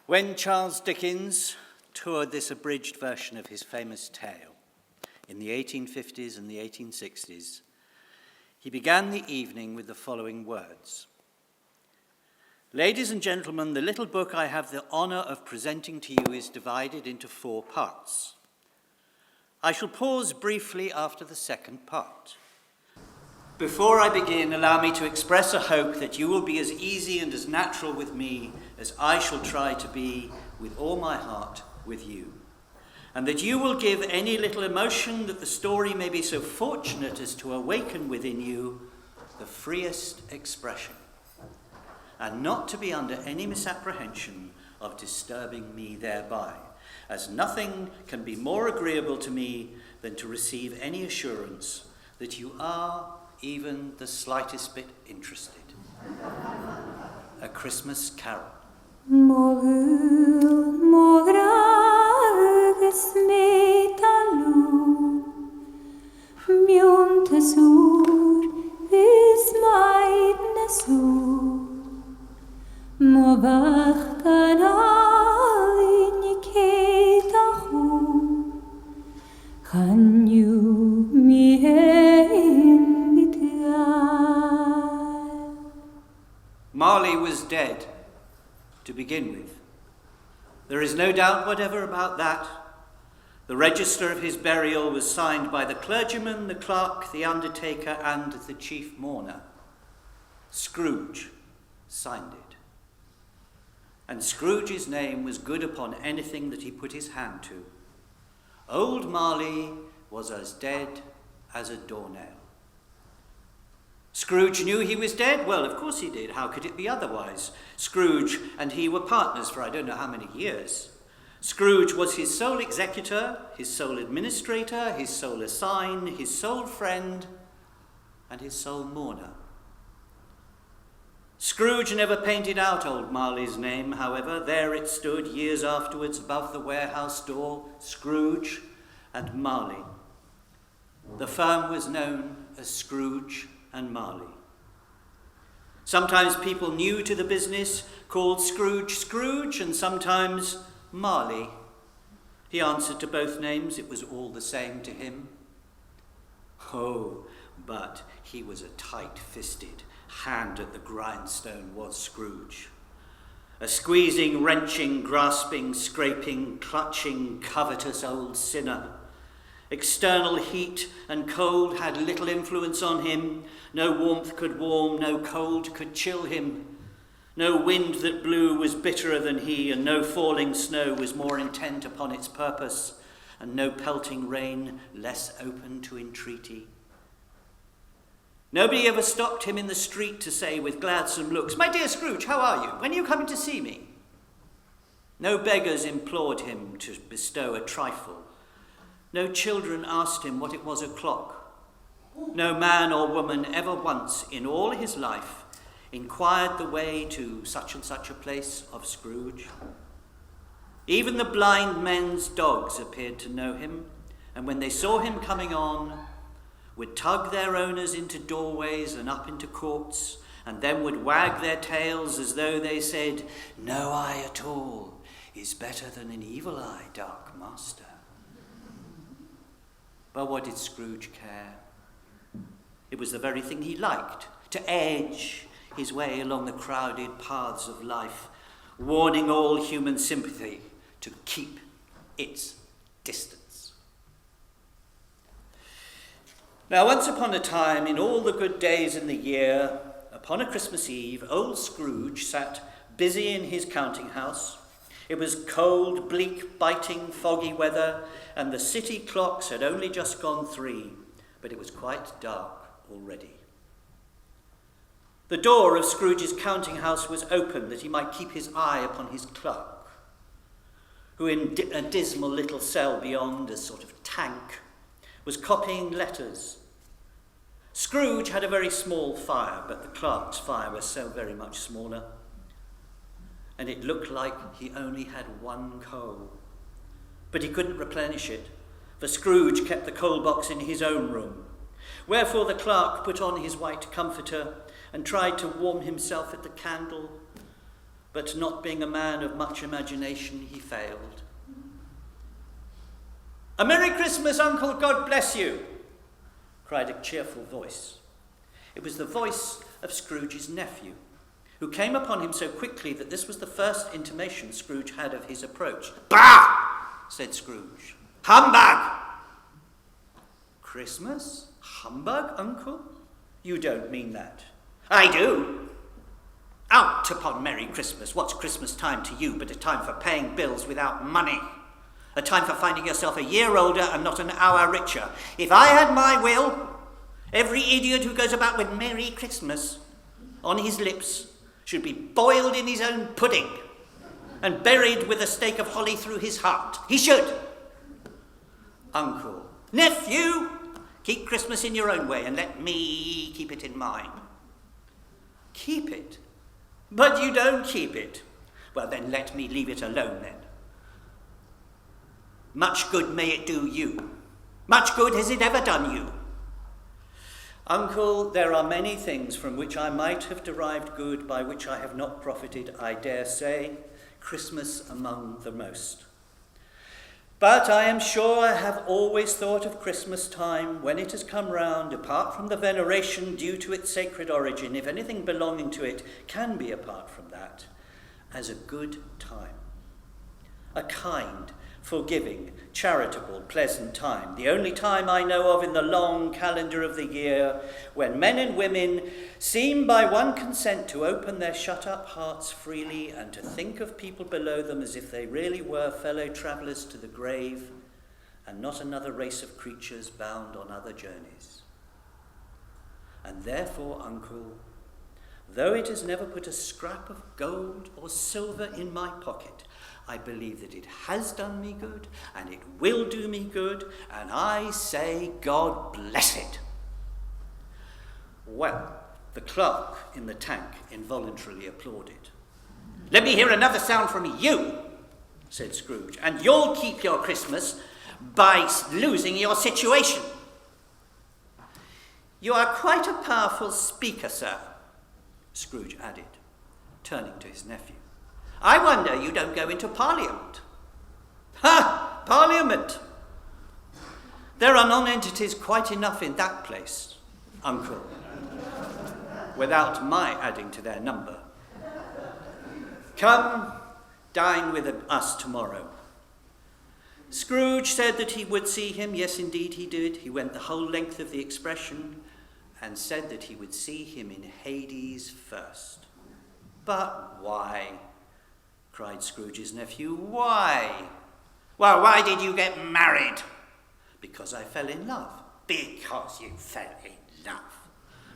When Charles Dickens toured this abridged version of his famous tale in the 1850s and the 1860s, he began the evening with the following words. Ladies and gentlemen, the little book I have the honor of presenting to you is divided into 4 parts. I shall pause briefly after the second part. Before I begin, allow me to express a hope that you will be as easy and as natural with me as I shall try to be with all my heart with you, and that you will give any little emotion that the story may be so fortunate as to awaken within you the freest expression, and not to be under any misapprehension of disturbing me thereby, as nothing can be more agreeable to me than to receive any assurance that you are even the slightest bit interested. A Christmas Carol. Marley was dead, to begin with. There is no doubt whatever about that. The register of his burial was signed by the clergyman, the clerk, the undertaker, and the chief mourner. Scrooge signed it. And Scrooge's name was good upon anything that he put his hand to. Old Marley was as dead as a doornail. Scrooge knew he was dead? Well, of course he did. How could it be otherwise? Scrooge and he were partners for I don't know how many years. Scrooge was his sole executor, his sole administrator, his sole assign, his sole friend, and his sole mourner. Scrooge never painted out old Marley's name, however. There it stood years afterwards above the warehouse door, Scrooge and Marley. The firm was known as Scrooge and Marley. Sometimes people new to the business called Scrooge Scrooge, and sometimes Marley. He answered to both names. It was all the same to him. Oh, but he was a tight-fisted, hand at the grindstone was Scrooge. A squeezing, wrenching, grasping, scraping, clutching, covetous old sinner. External heat and cold had little influence on him. No warmth could warm, no cold could chill him. No wind that blew was bitterer than he, and no falling snow was more intent upon its purpose, and no pelting rain less open to entreaty. Nobody ever stopped him in the street to say with gladsome looks, "My dear Scrooge, how are you? When are you coming to see me?" No beggars implored him to bestow a trifle. No children asked him what it was o'clock. No man or woman ever once in all his life inquired the way to such and such a place of Scrooge. Even the blind men's dogs appeared to know him, and when they saw him coming on, would tug their owners into doorways and up into courts, and then would wag their tails as though they said, "No eye at all is better than an evil eye, dark master." But what did Scrooge care? It was the very thing he liked, to edge his way along the crowded paths of life, warning all human sympathy to keep its distance. Now, once upon a time, in all the good days in the year, upon a Christmas Eve, old Scrooge sat busy in his counting house. It was cold, bleak, biting, foggy weather, and the city clocks had only just gone 3, but it was quite dark already. The door of Scrooge's counting house was open that he might keep his eye upon his clerk, who in a dismal little cell beyond, a sort of tank, was copying letters. Scrooge had a very small fire, but the clerk's fire was so very much smaller, and it looked like he only had 1 coal. But he couldn't replenish it, for Scrooge kept the coal box in his own room. Wherefore the clerk put on his white comforter and tried to warm himself at the candle, but not being a man of much imagination, he failed. "A Merry Christmas, Uncle, God bless you," cried a cheerful voice. It was the voice of Scrooge's nephew, who came upon him so quickly that this was the first intimation Scrooge had of his approach. "Bah!" said Scrooge. "Humbug!" "Christmas? Humbug, Uncle? You don't mean that." "I do. Out upon Merry Christmas. What's Christmas time to you but a time for paying bills without money? A time for finding yourself a year older and not an hour richer. If I had my will, every idiot who goes about with Merry Christmas on his lips should be boiled in his own pudding and buried with a stake of holly through his heart. He should. Uncle, nephew, keep Christmas in your own way and let me keep it in mine." "Keep it? But you don't keep it." "Well, then let me leave it alone then. Much good may it do you. Much good has it ever done you." "Uncle, there are many things from which I might have derived good by which I have not profited, I dare say, Christmas among the most. But I am sure I have always thought of Christmas time, when it has come round, apart from the veneration due to its sacred origin, if anything belonging to it can be apart from that, as a good time. A kind, forgiving, charitable, pleasant time, the only time I know of in the long calendar of the year, when men and women seem by one consent to open their shut-up hearts freely and to think of people below them as if they really were fellow travellers to the grave and not another race of creatures bound on other journeys. And therefore, Uncle, though it has never put a scrap of gold or silver in my pocket, I believe that it has done me good, and it will do me good, and I say God bless it." Well, the clerk in the tank involuntarily applauded. "Let me hear another sound from you," said Scrooge, "and you'll keep your Christmas by losing your situation." "You are quite a powerful speaker, sir," Scrooge added, turning to his nephew. "I wonder you don't go into Parliament." "Ha! Parliament! There are non-entities quite enough in that place, Uncle, without my adding to their number. Come, dine with us tomorrow." Scrooge said that he would see him. Yes, indeed he did. He went the whole length of the expression and said that he would see him in Hades first. "But why?" cried Scrooge's nephew. "Why?" "Well, why did you get married?" "Because I fell in love." "Because you fell in love,"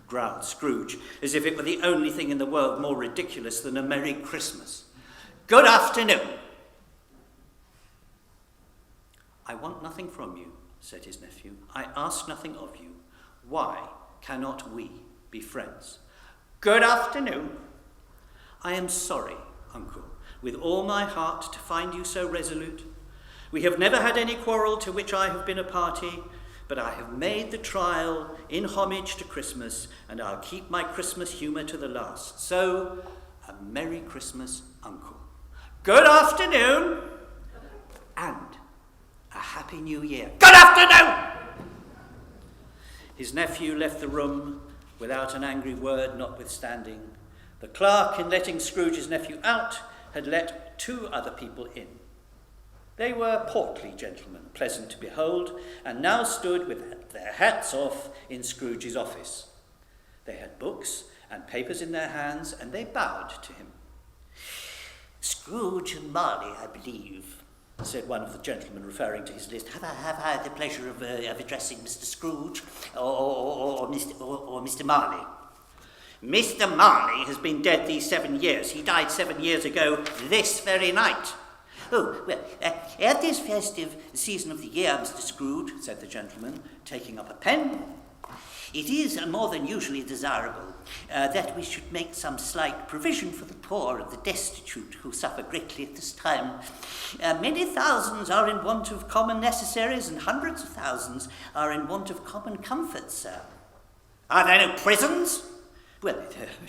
growled Scrooge, as if it were the only thing in the world more ridiculous than a Merry Christmas. "Good afternoon." "I want nothing from you," said his nephew. "I ask nothing of you. Why cannot we be friends?" "Good afternoon." "I am sorry, Uncle, with all my heart, to find you so resolute. We have never had any quarrel to which I have been a party, but I have made the trial in homage to Christmas, and I'll keep my Christmas humour to the last. So, a Merry Christmas, Uncle." "Good afternoon." "And a Happy New Year." "Good afternoon." His nephew left the room without an angry word notwithstanding. The clerk, in letting Scrooge's nephew out, had let two other people in. They were portly gentlemen, pleasant to behold, and now stood with their hats off in Scrooge's office. They had books and papers in their hands, and they bowed to him. "Scrooge and Marley, I believe," said one of the gentlemen, referring to his list. Have I the pleasure of addressing Mr. Scrooge or Mr. Marley?" "Mr. Marley has been dead these 7 years. He died 7 years ago this very night." "Oh, well, at this festive season of the year, Mr. Scrooge," said the gentleman, taking up a pen, "it is more than usually desirable that we should make some slight provision for the poor and the destitute who suffer greatly at this time. Many thousands are in want of common necessaries, and hundreds of thousands are in want of common comforts, sir." "Are there no prisons?" Well,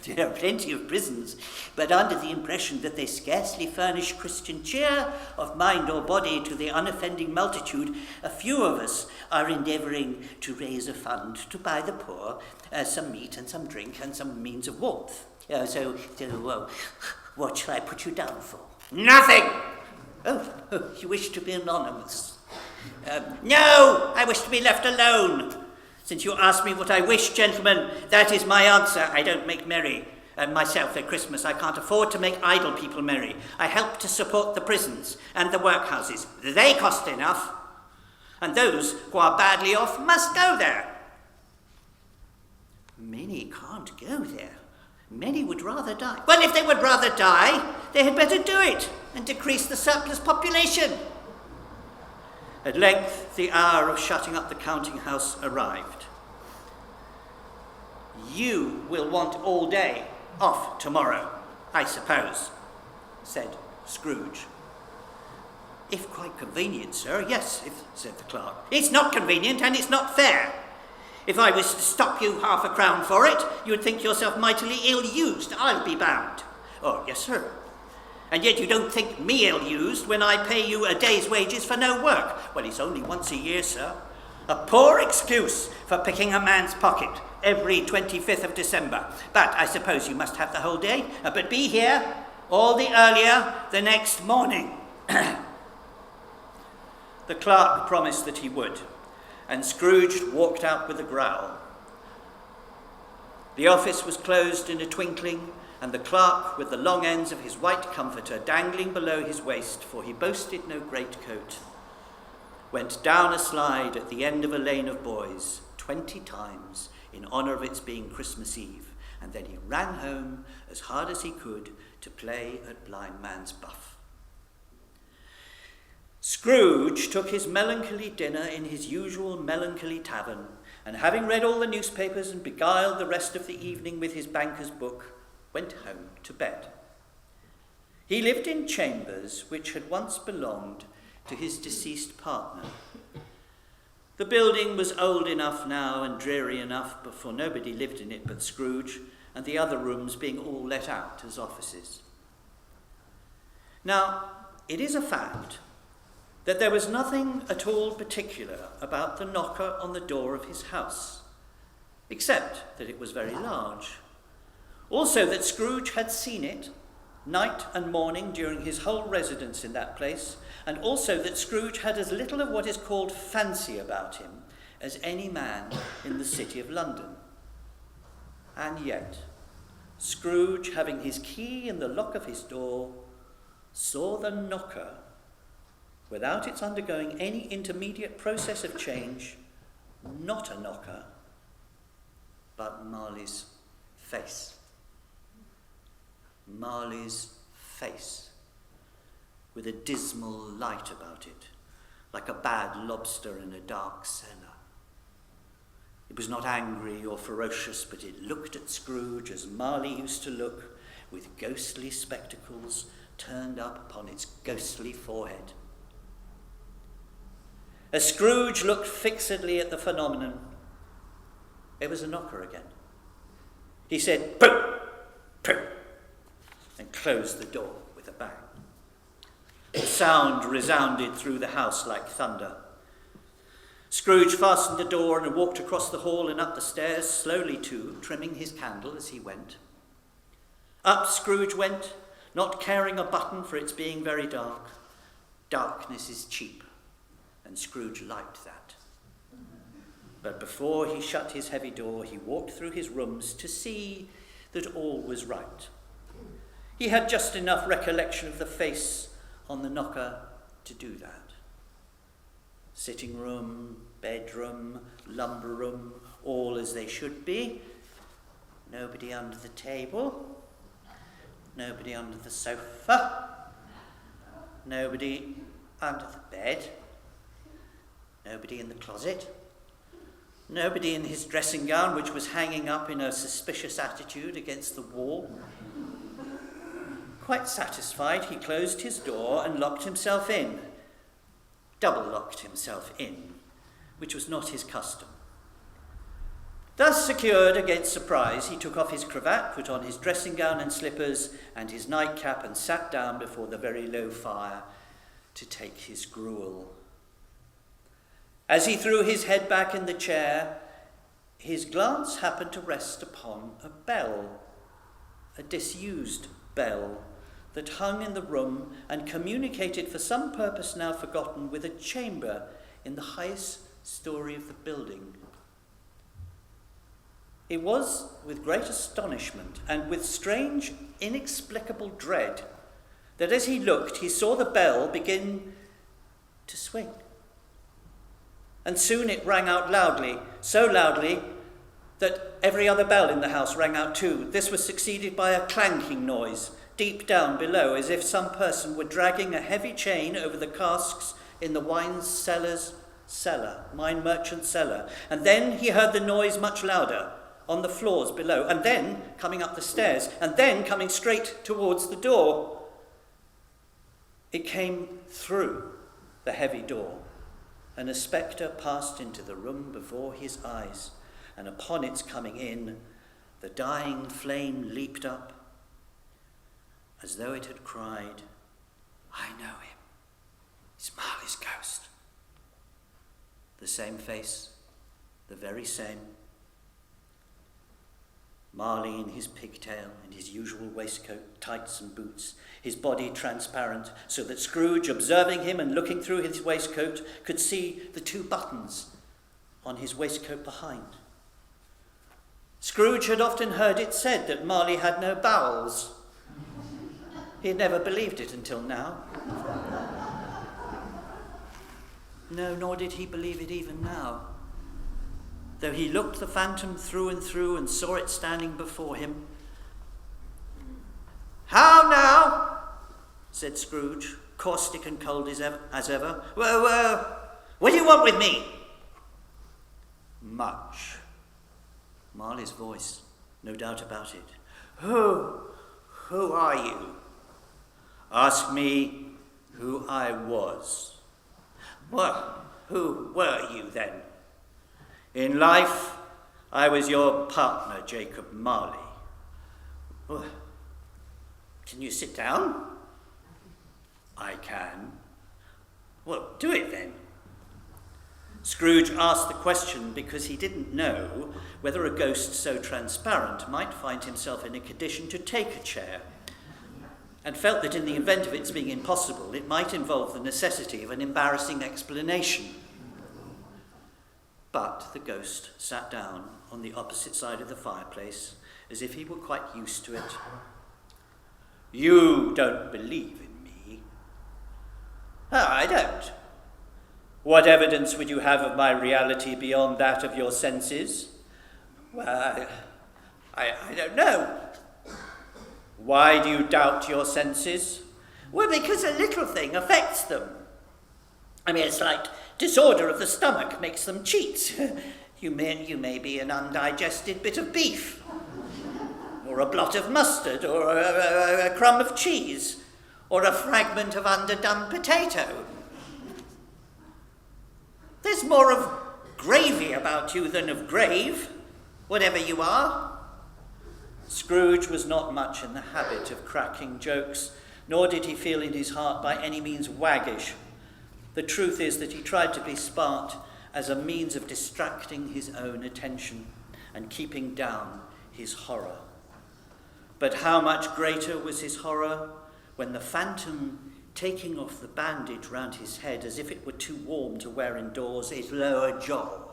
there are plenty of prisons, but under the impression that they scarcely furnish Christian cheer of mind or body to the unoffending multitude, a few of us are endeavouring to raise a fund to buy the poor some meat and some drink and some means of warmth. So, what shall I put you down for? Nothing! Oh, you wish to be anonymous. No, I wish to be left alone. Since you ask me what I wish, gentlemen, that is my answer. I don't make merry myself at Christmas. I can't afford to make idle people merry. I help to support the prisons and the workhouses. They cost enough. And those who are badly off must go there. Many can't go there. Many would rather die. Well, if they would rather die, they had better do it and decrease the surplus population. At length, the hour of shutting up the counting house arrived. You will want all day off tomorrow, I suppose, said Scrooge. If quite convenient, sir, yes, said the clerk. It's not convenient and it's not fair. If I was to stop you half a crown for it, you would think yourself mightily ill-used, I'll be bound. Oh, yes, sir. And yet you don't think me ill-used when I pay you a day's wages for no work. Well, it's only once a year, sir. A poor excuse for picking a man's pocket every 25th of December. But I suppose you must have the whole day. But be here all the earlier the next morning. The clerk promised that he would, and Scrooge walked out with a growl. The office was closed in a twinkling, and the clerk, with the long ends of his white comforter dangling below his waist, for he boasted no greatcoat, went down a slide at the end of a lane of boys 20 times in honour of its being Christmas Eve, and then he ran home as hard as he could to play at blind man's buff. Scrooge took his melancholy dinner in his usual melancholy tavern, and having read all the newspapers and beguiled the rest of the evening with his banker's book, went home to bed. He lived in chambers which had once belonged to his deceased partner. The building was old enough now and dreary enough, for nobody lived in it but Scrooge, and the other rooms being all let out as offices. Now, it is a fact that there was nothing at all particular about the knocker on the door of his house, except that it was very large. Also that Scrooge had seen it night and morning during his whole residence in that place, and also that Scrooge had as little of what is called fancy about him as any man in the city of London. And yet, Scrooge, having his key in the lock of his door, saw the knocker, without its undergoing any intermediate process of change, not a knocker, but Marley's face. Marley's face, with a dismal light about it, like a bad lobster in a dark cellar. It was not angry or ferocious, but it looked at Scrooge as Marley used to look, with ghostly spectacles turned up upon its ghostly forehead. As Scrooge looked fixedly at the phenomenon, it was a knocker again. He said, "Pooh! Pooh!" and closed the door with a bang. The sound resounded through the house like thunder. Scrooge fastened the door and walked across the hall and up the stairs, slowly too, trimming his candle as he went. Up Scrooge went, not caring a button for its being very dark. Darkness is cheap, and Scrooge liked that. But before he shut his heavy door, he walked through his rooms to see that all was right. He had just enough recollection of the face on the knocker to do that. Sitting room, bedroom, lumber room, all as they should be. Nobody under the table. Nobody under the sofa. Nobody under the bed. Nobody in the closet. Nobody in his dressing gown, which was hanging up in a suspicious attitude against the wall. Quite satisfied, he closed his door and locked himself in. Double-locked himself in, which was not his custom. Thus secured against surprise, he took off his cravat, put on his dressing gown and slippers, and his nightcap, and sat down before the very low fire to take his gruel. As he threw his head back in the chair, his glance happened to rest upon a bell, a disused bell, that hung in the room and communicated for some purpose now forgotten with a chamber in the highest story of the building. It was with great astonishment and with strange, inexplicable dread that as he looked, he saw the bell begin to swing. And soon it rang out loudly, so loudly that every other bell in the house rang out too. This was succeeded by a clanking noise deep down below, as if some person were dragging a heavy chain over the casks in the wine merchant's cellar. And then he heard the noise much louder on the floors below, and then coming up the stairs, and then coming straight towards the door. It came through the heavy door, and a spectre passed into the room before his eyes, and upon its coming in, the dying flame leaped up, as though it had cried, "I know him. It's Marley's ghost." The same face, the very same. Marley in his pigtail and his usual waistcoat, tights and boots, his body transparent, so that Scrooge, observing him and looking through his waistcoat, could see the 2 buttons on his waistcoat behind. Scrooge had often heard it said that Marley had no bowels. He had never believed it until now. No, nor did he believe it even now. Though he looked the phantom through and through and saw it standing before him. "How now?" said Scrooge, caustic and cold as ever. What do you want with me?" "Much." Marley's voice, no doubt about it. Who are you?" "Ask me who I was." "Well, who were you then?" "In life, I was your partner, Jacob Marley." "Well, can you sit down?" "I can." "Well, do it then." Scrooge asked the question because he didn't know whether a ghost so transparent might find himself in a condition to take a chair, and felt that in the event of its being impossible, it might involve the necessity of an embarrassing explanation. But the ghost sat down on the opposite side of the fireplace, as if he were quite used to it. "You don't believe in me?" "Oh, I don't." "What evidence would you have of my reality beyond that of your senses?" "Well, I don't know." "Why do you doubt your senses?" "Well, because a little thing affects them. I mean, it's like disorder of the stomach makes them cheat. You may be an undigested bit of beef, or a blot of mustard, or a crumb of cheese, or a fragment of underdone potato. There's more of gravy about you than of grave, whatever you are." Scrooge was not much in the habit of cracking jokes, nor did he feel in his heart by any means waggish. The truth is that he tried to be smart as a means of distracting his own attention and keeping down his horror. But how much greater was his horror when the phantom, taking off the bandage round his head as if it were too warm to wear indoors, its lower jaw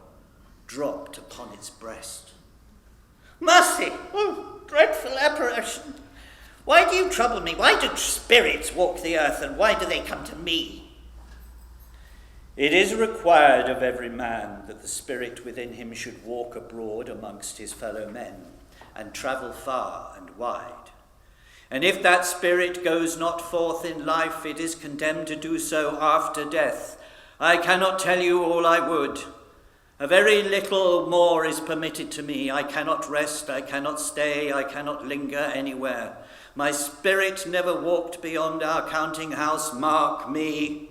dropped upon its breast. "Mercy! Oh, dreadful apparition! Why do you trouble me? Why do spirits walk the earth, and why do they come to me?" "It is required of every man that the spirit within him should walk abroad amongst his fellow men, and travel far and wide. And if that spirit goes not forth in life, it is condemned to do so after death. I cannot tell you all I would. A very little more is permitted to me. I cannot rest, I cannot stay, I cannot linger anywhere. My spirit never walked beyond our counting house, mark me.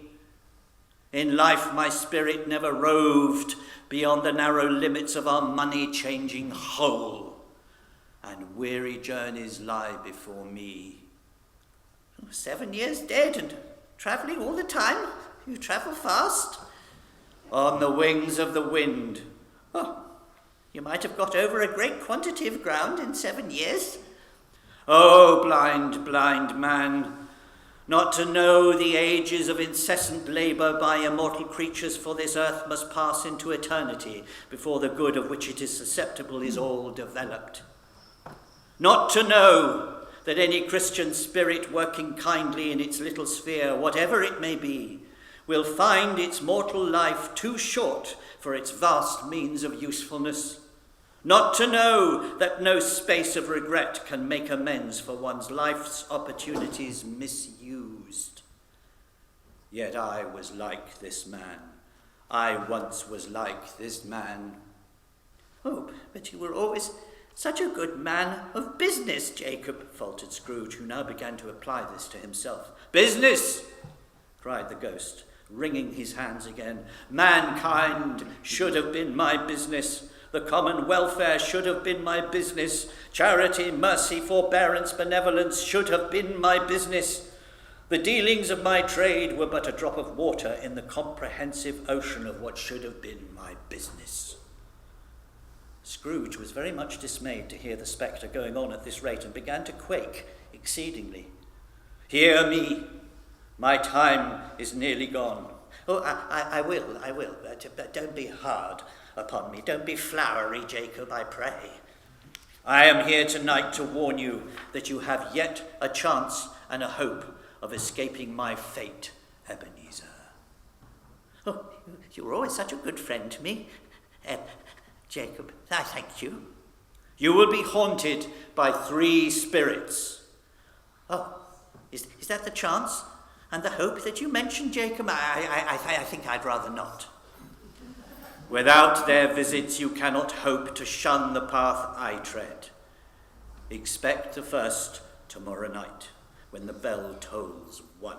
In life my spirit never roved beyond the narrow limits of our money-changing hole, and weary journeys lie before me. 7 years dead and travelling all the time? You travel fast? On the wings of the wind. Oh, you might have got over a great quantity of ground in 7 years. Oh, blind, blind man, not to know the ages of incessant labour by immortal creatures, for this earth must pass into eternity before the good of which it is susceptible is all developed. Not to know that any Christian spirit working kindly in its little sphere, whatever it may be, will find its mortal life too short for its vast means of usefulness. Not to know that no space of regret can make amends for one's life's opportunities misused. Yet I was like this man. I once was like this man. Oh, but you were always such a good man of business, Jacob, faltered Scrooge, who now began to apply this to himself. Business, cried the ghost, wringing his hands again. Mankind should have been my business. The common welfare should have been my business. Charity, mercy, forbearance, benevolence should have been my business. The dealings of my trade were but a drop of water in the comprehensive ocean of what should have been my business. Scrooge was very much dismayed to hear the spectre going on at this rate and began to quake exceedingly. Hear me. My time is nearly gone. Oh, I will. But don't be hard upon me. Don't be flowery, Jacob, I pray. I am here tonight to warn you that you have yet a chance and a hope of escaping my fate, Ebenezer. Oh, you were always such a good friend to me, Jacob. I thank you. You will be haunted by 3 spirits. Oh, is that the chance and the hope that you mentioned, Jacob? I think I'd rather not. Without their visits, you cannot hope to shun the path I tread. Expect the first tomorrow night, when the bell tolls 1.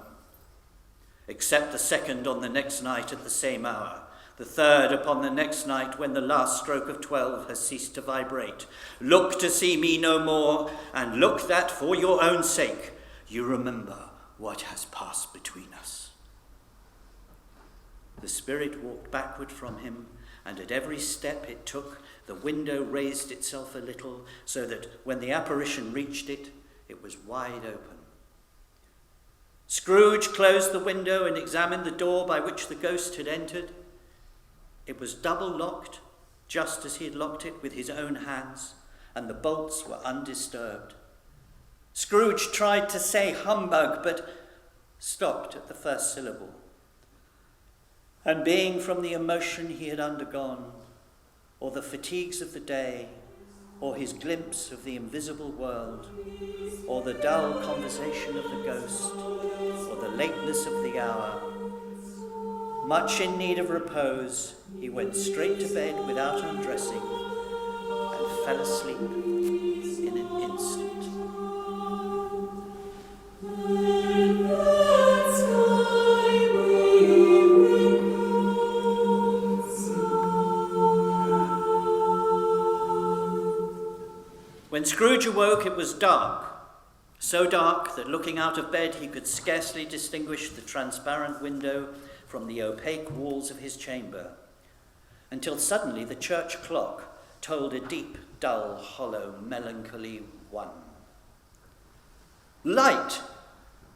Accept the second on the next night at the same hour. The third upon the next night, when the last stroke of 12 has ceased to vibrate. Look to see me no more, and look that for your own sake you remember what has passed between us. The spirit walked backward from him, and at every step it took, the window raised itself a little, so that when the apparition reached it, it was wide open. Scrooge closed the window and examined the door by which the ghost had entered. It was double locked, just as he had locked it with his own hands, and the bolts were undisturbed. Scrooge tried to say humbug, but stopped at the first syllable. And being from the emotion he had undergone, or the fatigues of the day, or his glimpse of the invisible world, or the dull conversation of the ghost, or the lateness of the hour, much in need of repose, he went straight to bed without undressing and fell asleep in an instant. When Scrooge awoke, it was dark, so dark that looking out of bed he could scarcely distinguish the transparent window from the opaque walls of his chamber, until suddenly the church clock tolled a deep, dull, hollow, melancholy 1. Light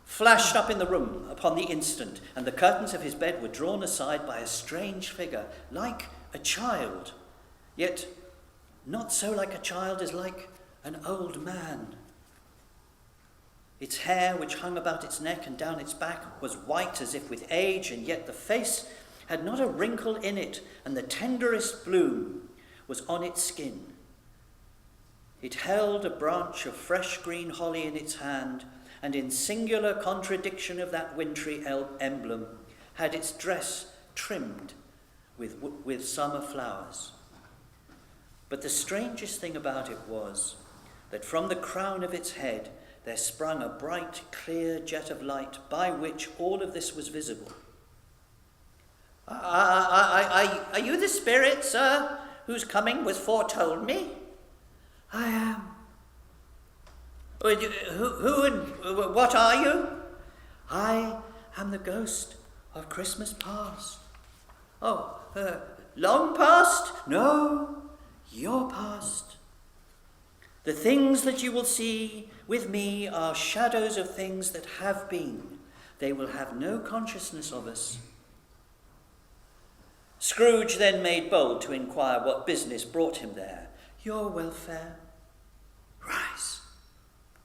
flashed up in the room upon the instant, and the curtains of his bed were drawn aside by a strange figure, like a child, yet not so like a child as like an old man. Its hair, which hung about its neck and down its back, was white as if with age, and yet the face had not a wrinkle in it, and the tenderest bloom was on its skin. It held a branch of fresh green holly in its hand, and in singular contradiction of that wintry emblem, had its dress trimmed with summer flowers. But the strangest thing about it was that from the crown of its head there sprung a bright, clear jet of light by which all of this was visible. Are you the spirit, sir, whose coming was foretold me? I am. Who and what are you? I am the ghost of Christmas past. Oh, long past? No, your past. The things that you will see with me are shadows of things that have been. They will have no consciousness of us. Scrooge then made bold to inquire what business brought him there. Your welfare. Rise.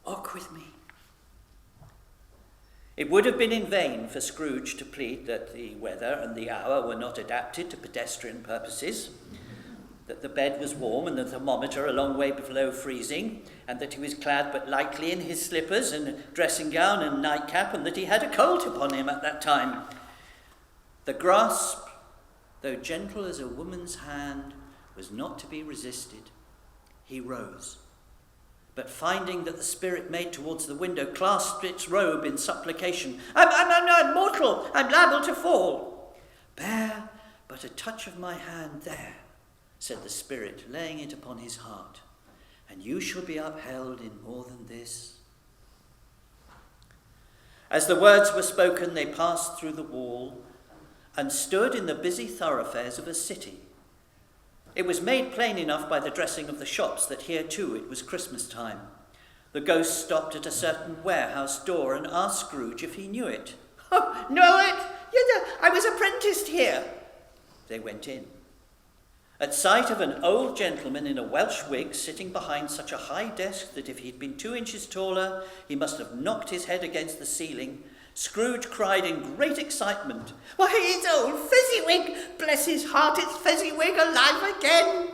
Walk with me. It would have been in vain for Scrooge to plead that the weather and the hour were not adapted to pedestrian purposes, that the bed was warm and the thermometer a long way below freezing, and that he was clad but lightly in his slippers and dressing gown and nightcap, and that he had a cold upon him at that time. The grasp, though gentle as a woman's hand, was not to be resisted. He rose, but finding that the spirit made towards the window, clasped its robe in supplication. I'm mortal, I'm liable to fall. Bear but a touch of my hand there, said the spirit, laying it upon his heart, and you shall be upheld in more than this. As the words were spoken, they passed through the wall and stood in the busy thoroughfares of a city. It was made plain enough by the dressing of the shops that here too it was Christmas time. The ghost stopped at a certain warehouse door and asked Scrooge if he knew it. Oh, know it? I was apprenticed here. They went in. At sight of an old gentleman in a Welsh wig sitting behind such a high desk that if he'd been 2 inches taller, he must have knocked his head against the ceiling, Scrooge cried in great excitement, Why, it's old Fezziwig! Bless his heart, it's Fezziwig alive again!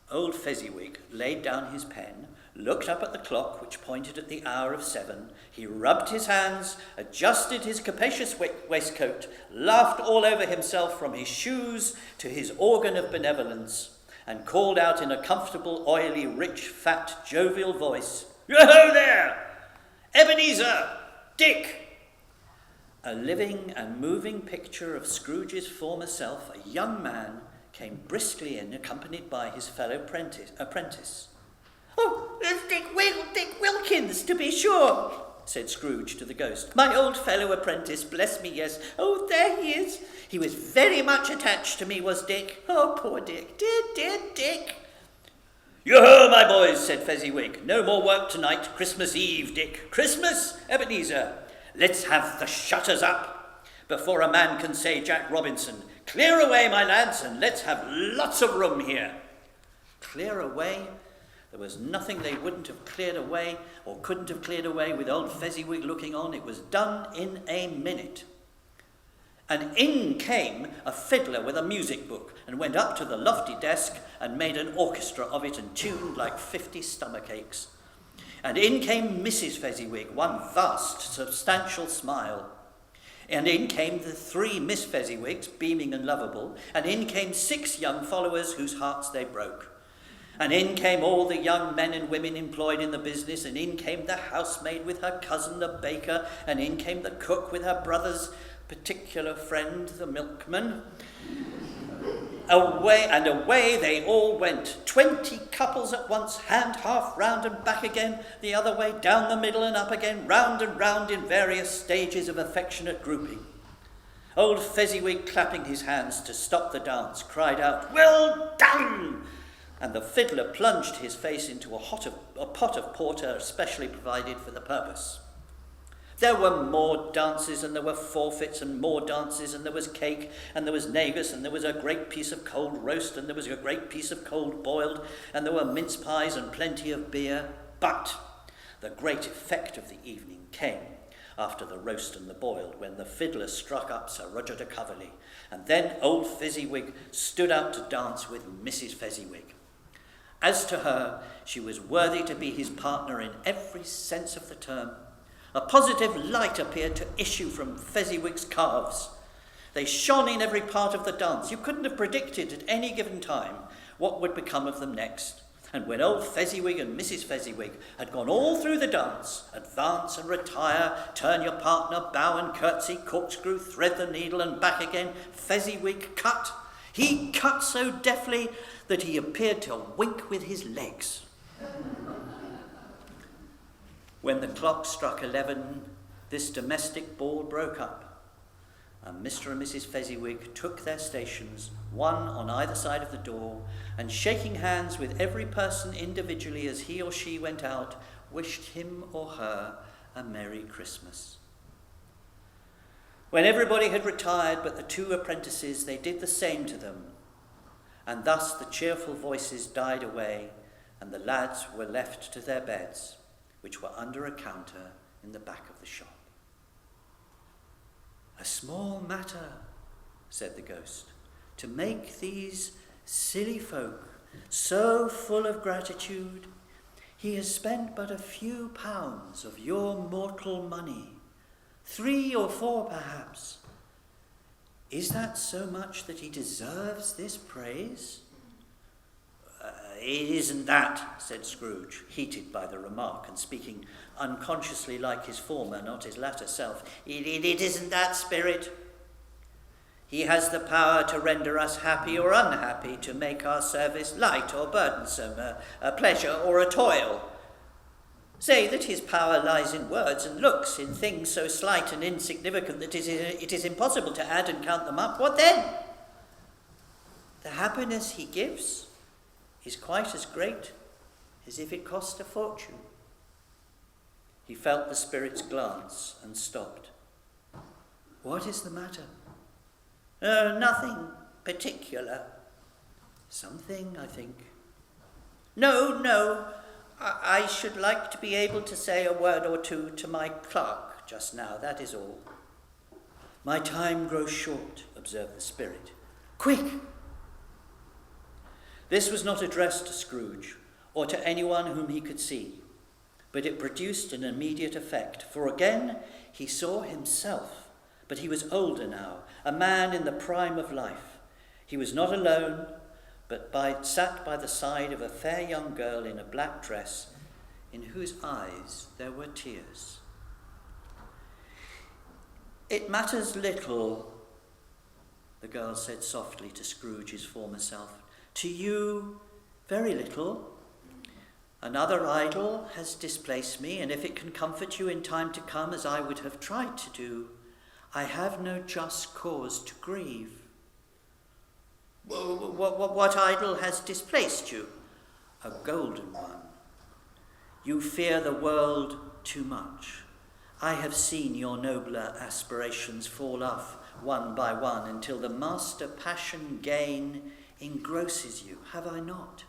Old Fezziwig laid down his pen, looked up at the clock which pointed at the hour of 7. He rubbed his hands, adjusted his capacious waistcoat, laughed all over himself from his shoes to his organ of benevolence, and called out in a comfortable, oily, rich, fat, jovial voice, Yo-ho there! Ebenezer! Dick! A living and moving picture of Scrooge's former self, a young man, came briskly in, accompanied by his fellow apprentice. Oh, there's Dick Wilkins, to be sure, said Scrooge to the ghost. My old fellow apprentice, bless me, yes. Oh, there he is. He was very much attached to me, was Dick. Oh, poor Dick, dear Dick. Yo-ho, my boys, said Fezziwig. No more work tonight. Christmas Eve, Dick. Christmas, Ebenezer. Let's have the shutters up before a man can say Jack Robinson. Clear away, my lads, and let's have lots of room here. Clear away? There was nothing they wouldn't have cleared away or couldn't have cleared away with old Fezziwig looking on. It was done in a minute. And in came a fiddler with a music book and went up to the lofty desk and made an orchestra of it and tuned like 50 stomachaches. And in came Mrs. Fezziwig, one vast, substantial smile. And in came the 3 Miss Fezziwigs, beaming and lovable, and in came 6 young followers whose hearts they broke. And in came all the young men and women employed in the business, and in came the housemaid with her cousin the baker, and in came the cook with her brother's particular friend, the milkman. Away they all went, 20 couples at once, hand half round and back again, the other way, down the middle and up again, round and round in various stages of affectionate grouping. Old Fezziwig, clapping his hands to stop the dance, cried out, Well done! And the fiddler plunged his face into a pot of porter specially provided for the purpose. There were more dances, and there were forfeits, and more dances, and there was cake, and there was negus, and there was a great piece of cold roast, and there was a great piece of cold boiled, and there were mince pies and plenty of beer. But the great effect of the evening came after the roast and the boiled, when the fiddler struck up Sir Roger de Coverley, and then old Fezziwig stood out to dance with Mrs. Fezziwig. As to her, she was worthy to be his partner in every sense of the term. A positive light appeared to issue from Fezziwig's calves. They shone in every part of the dance. You couldn't have predicted at any given time what would become of them next. And when old Fezziwig and Mrs. Fezziwig had gone all through the dance, advance and retire, turn your partner, bow and curtsy, corkscrew, thread the needle and back again, Fezziwig cut. He cut so deftly that he appeared to wink with his legs. When the clock struck 11, this domestic ball broke up, and Mr. and Mrs. Fezziwig took their stations, one on either side of the door, and shaking hands with every person individually as he or she went out, wished him or her a Merry Christmas. When everybody had retired but the two apprentices, they did the same to them, and thus the cheerful voices died away, and the lads were left to their beds, which were under a counter in the back of the shop. "A small matter," said the ghost, "to make these silly folk so full of gratitude. He has spent but a few pounds of your mortal money, 3 or 4 perhaps. Is that so much that he deserves this praise?" "It isn't that," said Scrooge, heated by the remark and speaking unconsciously like his former, not his latter self. It isn't that, Spirit. He has the power to render us happy or unhappy, to make our service light or burdensome, a pleasure or a toil. Say that his power lies in words and looks, in things so slight and insignificant that it is impossible to add and count them up. What then? The happiness he gives is quite as great as if it cost a fortune. He felt the Spirit's glance and stopped. "What is the matter?" Nothing particular." "Something, I think." No. I should like to be able to say a word or two to my clerk just now, that is all." "My time grows short," observed the Spirit. "Quick!" This was not addressed to Scrooge, or to anyone whom he could see, but it produced an immediate effect, for again he saw himself, but he was older now, a man in the prime of life. He was not alone, but sat by the side of a fair young girl in a black dress, in whose eyes there were tears. "It matters little," the girl said softly to Scrooge's former self. "To you, very little. Another idol has displaced me, and if it can comfort you in time to come, as I would have tried to do, I have no just cause to grieve." What idol has displaced you?" "A golden one. You fear the world too much. I have seen your nobler aspirations fall off one by one until the master passion gain engrosses you, have I not?"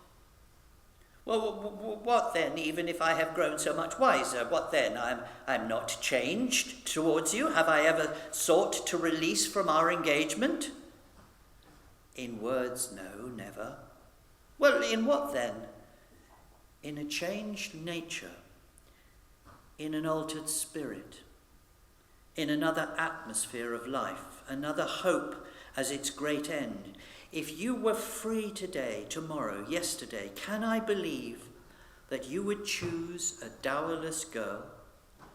What then, even if I have grown so much wiser? What then? I'm not changed towards you. Have I ever sought to release from our engagement?" "In words, no, never." "Well, in what then?" "In a changed nature, in an altered spirit, in another atmosphere of life, another hope as its great end. If you were free today, tomorrow, yesterday, can I believe that you would choose a dowerless girl?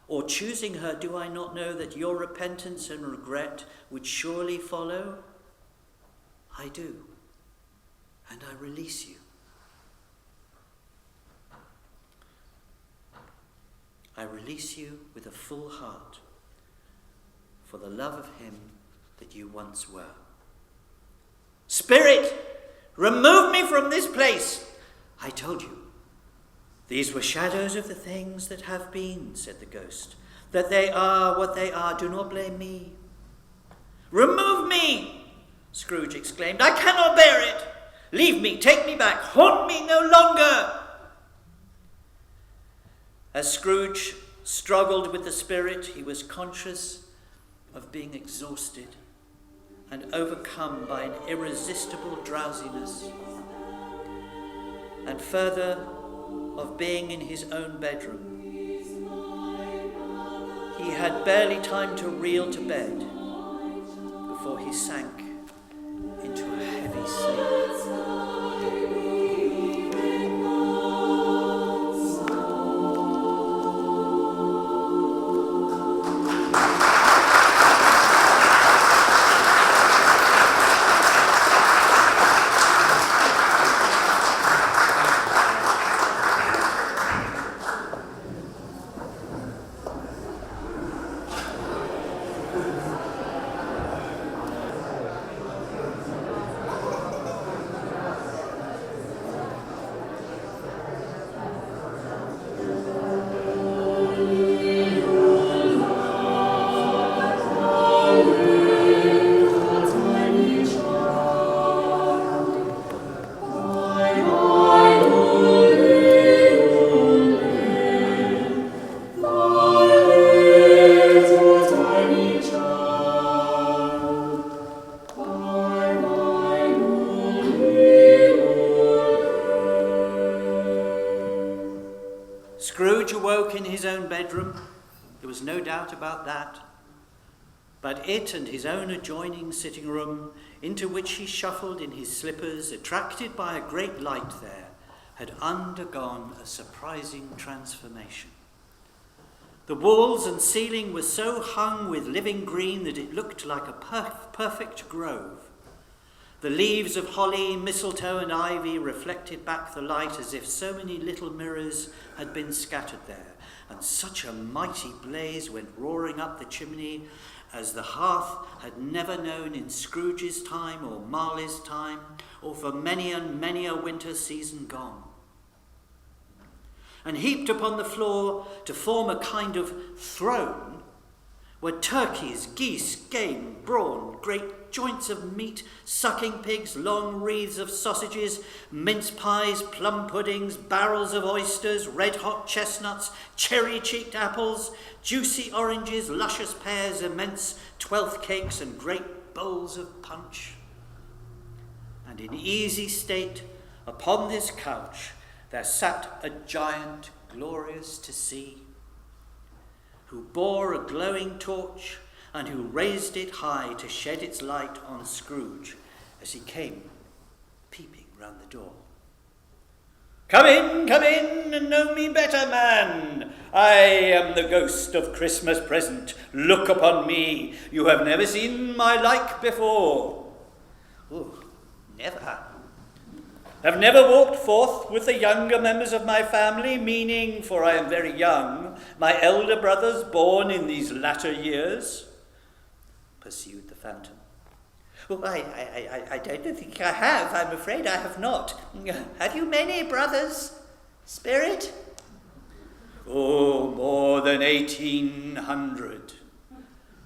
Or choosing her, do I not know that your repentance and regret would surely follow? I do, and I release you. I release you with a full heart for the love of him that you once were." "Spirit, remove me from this place!" "I told you, these were shadows of the things that have been," said the ghost. "That they are what they are, do not blame me." "Remove me!" Scrooge exclaimed. "I cannot bear it! Leave me, take me back, haunt me no longer!" As Scrooge struggled with the Spirit, he was conscious of being exhausted and overcome by an irresistible drowsiness, and further, of being in his own bedroom. He had barely time to reel to bed before he sank into a heavy sleep. woke in his own bedroom. There was no doubt about that. But it and his own adjoining sitting room, into which he shuffled in his slippers, attracted by a great light there, had undergone a surprising transformation. The walls and ceiling were so hung with living green that it looked like a perfect grove. The leaves of holly, mistletoe and ivy reflected back the light as if so many little mirrors had been scattered there, and such a mighty blaze went roaring up the chimney as the hearth had never known in Scrooge's time or Marley's time, or for many and many a winter season gone. And heaped upon the floor to form a kind of throne were turkeys, geese, game, brawn, great joints of meat, sucking pigs, long wreaths of sausages, mince pies, plum puddings, barrels of oysters, red-hot chestnuts, cherry-cheeked apples, juicy oranges, luscious pears, immense twelfth cakes, and great bowls of punch. And in easy state, upon this couch, there sat a giant glorious to see, who bore a glowing torch and who raised it high to shed its light on Scrooge as he came peeping round the door. Come in, and know me better, man. I am the ghost of Christmas present. Look upon me. You have never seen my like before. Oh, never. Have never walked forth with the younger members of my family, meaning, for I am very young, my elder brothers born in these latter years? Pursued the phantom. Oh, I don't think I have. I'm afraid I have not. Have you many brothers, Spirit? Oh, more than 1,800.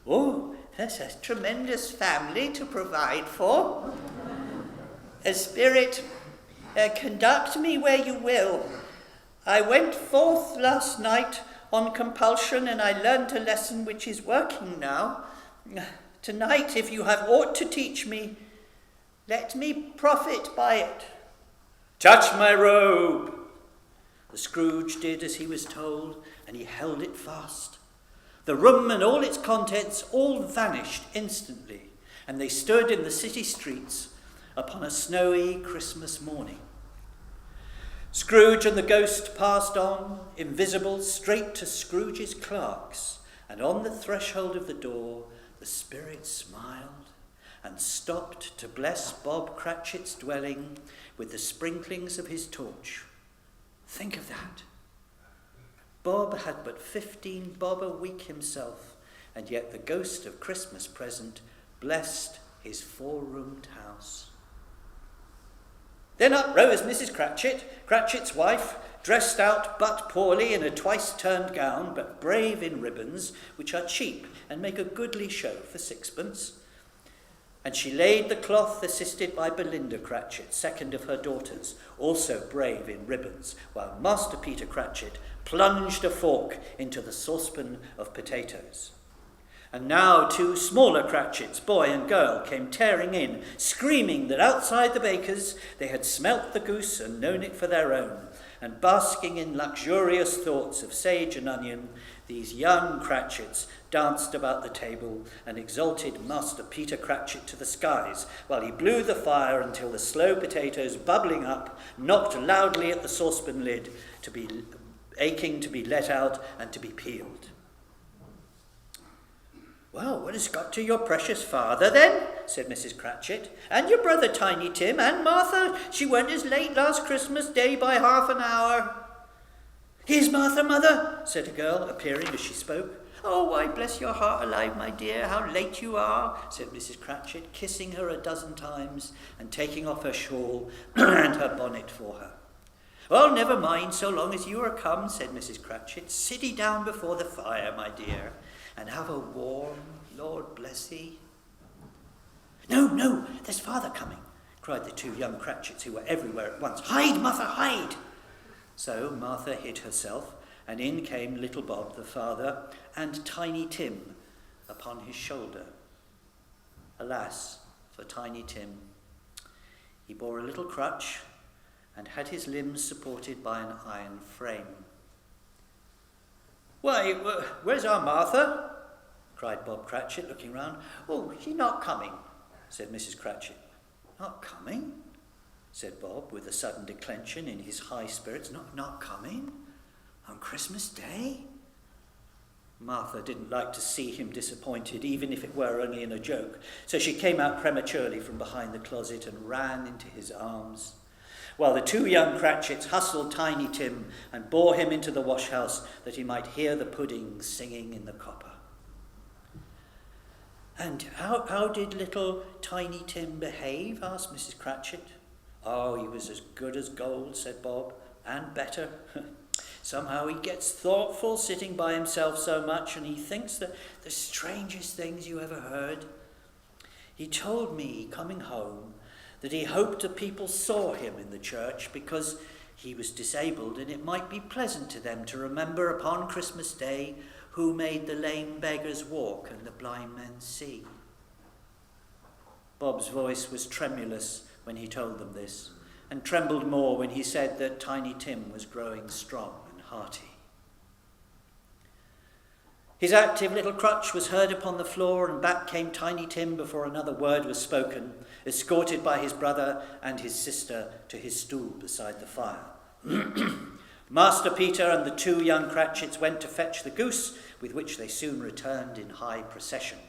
Oh, that's a tremendous family to provide for. Spirit, conduct me where you will. I went forth last night on compulsion, and I learnt a lesson which is working now. Tonight, if you have aught to teach me, let me profit by it. Touch my robe. The Scrooge did as he was told, and he held it fast. The room and all its contents all vanished instantly, and they stood in the city streets upon a snowy Christmas morning. Scrooge and the ghost passed on, invisible, straight to Scrooge's clerks, and on the threshold of the door the Spirit smiled and stopped to bless Bob Cratchit's dwelling with the sprinklings of his torch. Think of that. Bob had but 15 bob a week himself, and yet the ghost of Christmas present blessed his 4-roomed house. Then up rose Mrs. Cratchit, Cratchit's wife, dressed out but poorly in a twice-turned gown, but brave in ribbons, which are cheap and make a goodly show for 6pence. And she laid the cloth, assisted by Belinda Cratchit, second of her daughters, also brave in ribbons, while Master Peter Cratchit plunged a fork into the saucepan of potatoes. And now 2 smaller Cratchits, boy and girl, came tearing in, screaming that outside the baker's they had smelt the goose and known it for their own, and basking in luxurious thoughts of sage and onion, these young Cratchits danced about the table and exalted Master Peter Cratchit to the skies, while he blew the fire until the slow potatoes, bubbling up, knocked loudly at the saucepan lid, aching to be let out and to be peeled. "Well, what has got to your precious father, then?" said Mrs. Cratchit. "And your brother Tiny Tim, and Martha? She went as late last Christmas Day by half an hour." "Here's Martha, mother," said a girl, appearing as she spoke. "Oh, why, bless your heart alive, my dear, how late you are," said Mrs. Cratchit, kissing her a dozen times and taking off her shawl and her bonnet for her. "Well, never mind, so long as you are come," said Mrs. Cratchit. "Sit ye down before the fire, my dear, and have a warm, Lord bless thee." No, there's father coming," cried the 2 young Cratchits, who were everywhere at once. "Hide, Martha, hide!" So Martha hid herself, and in came little Bob, the father, and Tiny Tim upon his shoulder. Alas for Tiny Tim. He bore a little crutch and had his limbs supported by an iron frame. Why, where's our Martha? Cried Bob Cratchit, looking round. Oh, she's not coming, said Mrs. Cratchit. Not coming? Said Bob, with a sudden declension in his high spirits. Not coming? On Christmas Day? Martha didn't like to see him disappointed, even if it were only in a joke, so she came out prematurely from behind the closet and ran into his arms, while the two young Cratchits hustled Tiny Tim and bore him into the wash-house that he might hear the pudding singing in the copper. And how did little Tiny Tim behave? Asked Mrs. Cratchit. Oh, he was as good as gold, said Bob, and better. Somehow he gets thoughtful sitting by himself so much, and he thinks the strangest things you ever heard. He told me, coming home, that he hoped the people saw him in the church because he was disabled, and it might be pleasant to them to remember upon Christmas Day who made the lame beggars walk and the blind men see. Bob's voice was tremulous when he told them this, and trembled more when he said that Tiny Tim was growing strong and hearty. His active little crutch was heard upon the floor, and back came Tiny Tim before another word was spoken, escorted by his brother and his sister to his stool beside the fire. Master Peter and the two young Cratchits went to fetch the goose, with which they soon returned in high procession.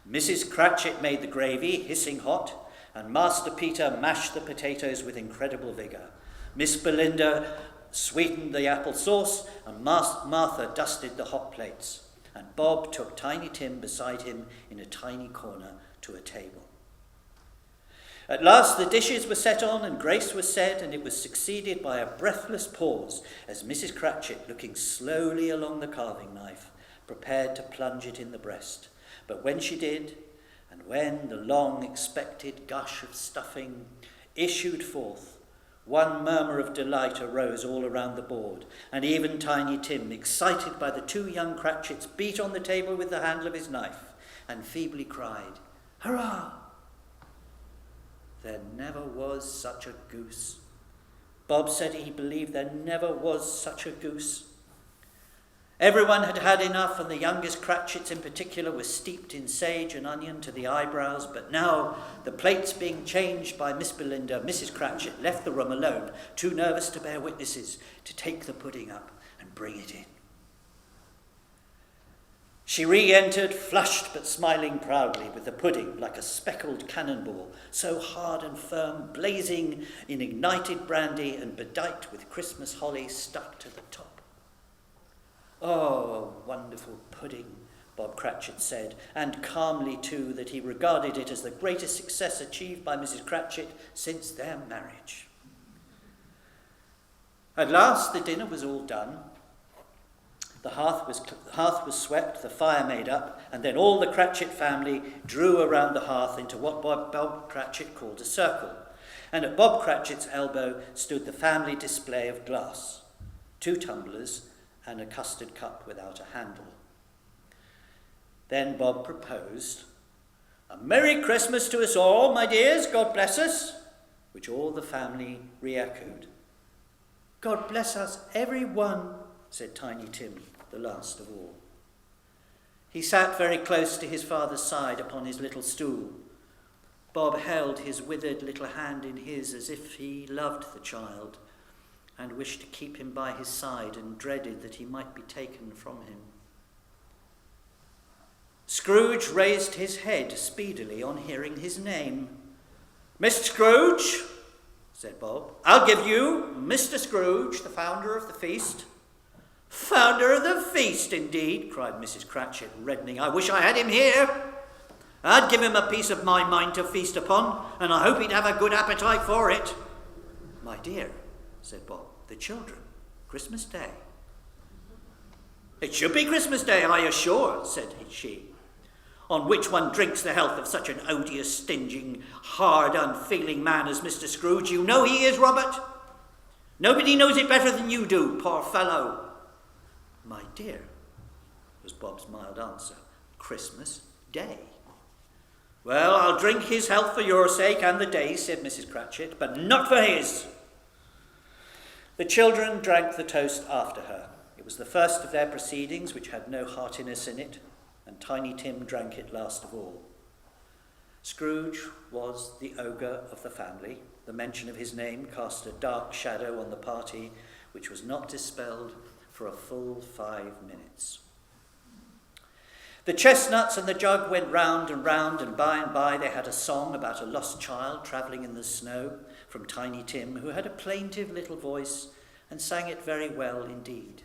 Mrs. Cratchit made the gravy, hissing hot, and Master Peter mashed the potatoes with incredible vigour. Miss Belinda sweetened the apple sauce, and Martha dusted the hot plates, and Bob took Tiny Tim beside him in a tiny corner to a table. At last the dishes were set on and grace was said, and it was succeeded by a breathless pause as Mrs. Cratchit, looking slowly along the carving knife, prepared to plunge it in the breast. But when she did, and when the long-expected gush of stuffing issued forth, one murmur of delight arose all around the board, and even Tiny Tim, excited by the two young Cratchits, beat on the table with the handle of his knife and feebly cried, "Hurrah!" There never was such a goose. Bob said he believed there never was such a goose. Everyone had had enough, and the youngest Cratchits in particular were steeped in sage and onion to the eyebrows, but now, the plates being changed by Miss Belinda, Mrs. Cratchit left the room alone, too nervous to bear witnesses, to take the pudding up and bring it in. She re-entered, flushed but smiling proudly, with the pudding like a speckled cannonball, so hard and firm, blazing in ignited brandy and bedight with Christmas holly stuck to the top. "Oh, a wonderful pudding," Bob Cratchit said, and calmly too, that he regarded it as the greatest success achieved by Mrs. Cratchit since their marriage. At last the dinner was all done. The hearth was swept, the fire made up, and then all the Cratchit family drew around the hearth into what Bob Cratchit called a circle, and at Bob Cratchit's elbow stood the family display of glass, 2 tumblers, and a custard cup without a handle. Then Bob proposed, "A Merry Christmas to us all, my dears, God bless us," which all the family re-echoed. "God bless us, every one," said Tiny Tim, the last of all. He sat very close to his father's side upon his little stool. Bob held his withered little hand in his as if he loved the child, and wished to keep him by his side and dreaded that he might be taken from him. Scrooge raised his head speedily on hearing his name. "Mr. Scrooge," said Bob, "I'll give you Mr. Scrooge, the founder of the feast." "Founder of the feast, indeed," cried Mrs. Cratchit, reddening. "I wish I had him here. I'd give him a piece of my mind to feast upon, and I hope he'd have a good appetite for it." "My dear," said Bob, "the children, Christmas Day." "It should be Christmas Day, I assure," said she, "on which one drinks the health of such an odious, stinging, hard, unfeeling man as Mr. Scrooge. You know he is, Robert. Nobody knows it better than you do, poor fellow." "My dear," was Bob's mild answer, "Christmas Day." "Well, I'll drink his health for your sake and the day's," said Mrs. Cratchit, "but not for his." The children drank the toast after her. It was the first of their proceedings which had no heartiness in it, and Tiny Tim drank it last of all. Scrooge was the ogre of the family. The mention of his name cast a dark shadow on the party, which was not dispelled for a full 5 minutes. The chestnuts and the jug went round, and by they had a song about a lost child travelling in the snow from Tiny Tim, who had a plaintive little voice and sang it very well indeed.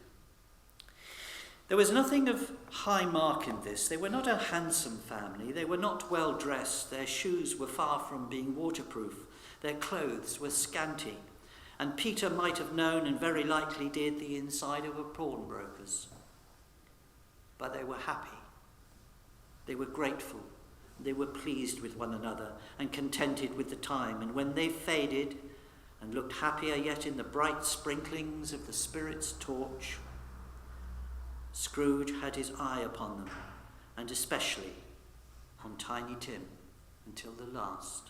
There was nothing of high mark in this. They were not a handsome family. They were not well dressed. Their shoes were far from being waterproof. Their clothes were scanty. And Peter might have known, and very likely did, the inside of a pawnbroker's. But they were happy. They were grateful. They were pleased with one another and contented with the time. And when they faded and looked happier yet in the bright sprinklings of the Spirit's torch, Scrooge had his eye upon them, and especially on Tiny Tim, until the last.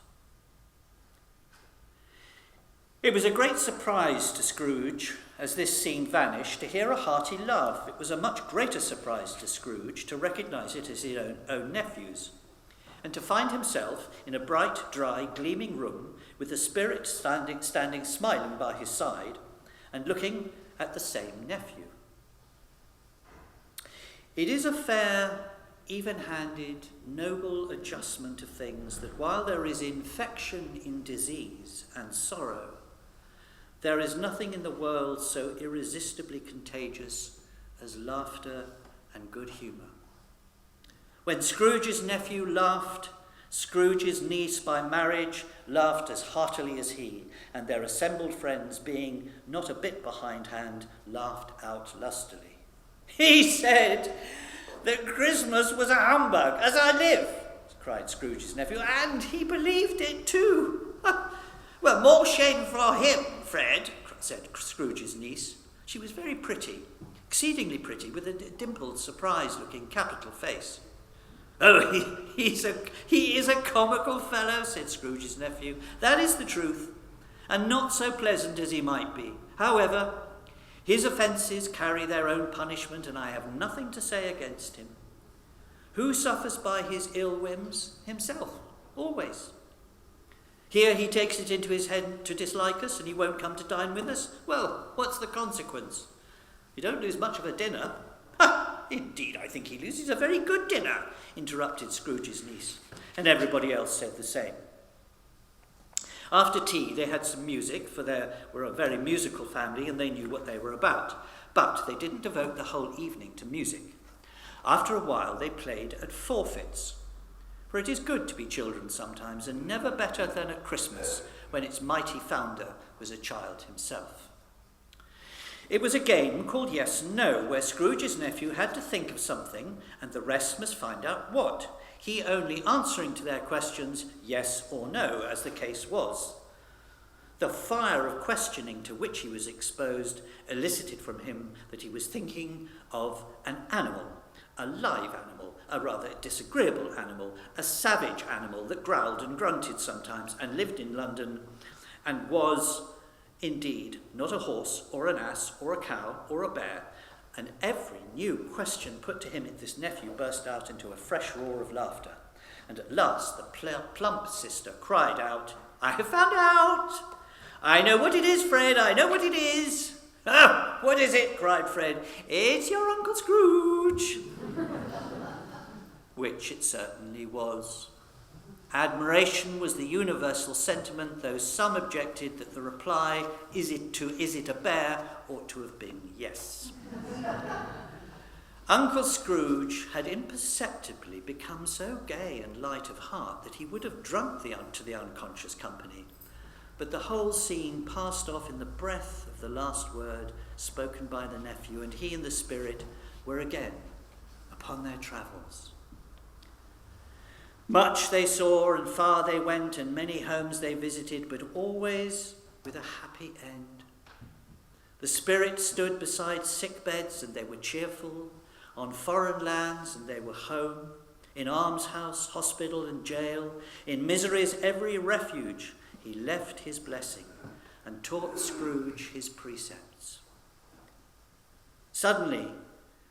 It was a great surprise to Scrooge, as this scene vanished, to hear a hearty laugh. It was a much greater surprise to Scrooge to recognise it as his own nephew's, and to find himself in a bright, dry, gleaming room with the Spirit standing smiling by his side and looking at the same nephew. It is a fair, even-handed, noble adjustment of things that while there is infection in disease and sorrow, there is nothing in the world so irresistibly contagious as laughter and good humour. When Scrooge's nephew laughed, Scrooge's niece by marriage laughed as heartily as he, and their assembled friends, being not a bit behindhand, laughed out lustily. "He said that Christmas was a humbug, as I live," cried Scrooge's nephew, "and he believed it too." "Well, more shame for him, Fred," said Scrooge's niece. She was very pretty, exceedingly pretty, with a dimpled, surprised-looking, capital face. "Oh, he is a comical fellow," said Scrooge's nephew. "That is the truth, and not so pleasant as he might be. However, his offences carry their own punishment, and I have nothing to say against him. Who suffers by his ill whims? Himself, always. Here he takes it into his head to dislike us, and he won't come to dine with us. Well, what's the consequence? You don't lose much of a dinner." "Ha! Indeed, I think he loses a very good dinner," interrupted Scrooge's niece, and everybody else said the same. After tea, they had some music, for they were a very musical family and they knew what they were about. But they didn't devote the whole evening to music. After a while, they played at forfeits. For it is good to be children sometimes, and never better than at Christmas, when its mighty founder was a child himself. It was a game called Yes and No, where Scrooge's nephew had to think of something, and the rest must find out what, he only answering to their questions yes or no, as the case was. The fire of questioning to which he was exposed elicited from him that he was thinking of an animal, a live animal, a rather disagreeable animal, a savage animal that growled and grunted sometimes and lived in London and was, indeed, not a horse or an ass or a cow or a bear, and every new question put to him this nephew burst out into a fresh roar of laughter. And at last the plump sister cried out, "I have found out! I know what it is, Fred, I know what it is!" "Oh, what is it?" cried Fred. "It's your Uncle Scrooge!" Which it certainly was. Admiration was the universal sentiment, though some objected that the reply, is it a bear, ought to have been yes. Uncle Scrooge had imperceptibly become so gay and light of heart that he would have drunk to the unconscious company, but the whole scene passed off in the breath of the last word spoken by the nephew, and he and the Spirit were again upon their travels. Much they saw, and far they went, and many homes they visited, but always with a happy end. The Spirit stood beside sick beds, and they were cheerful, on foreign lands, and they were home, in almshouse, hospital, and jail, in misery's every refuge, he left his blessing, and taught Scrooge his precepts. Suddenly,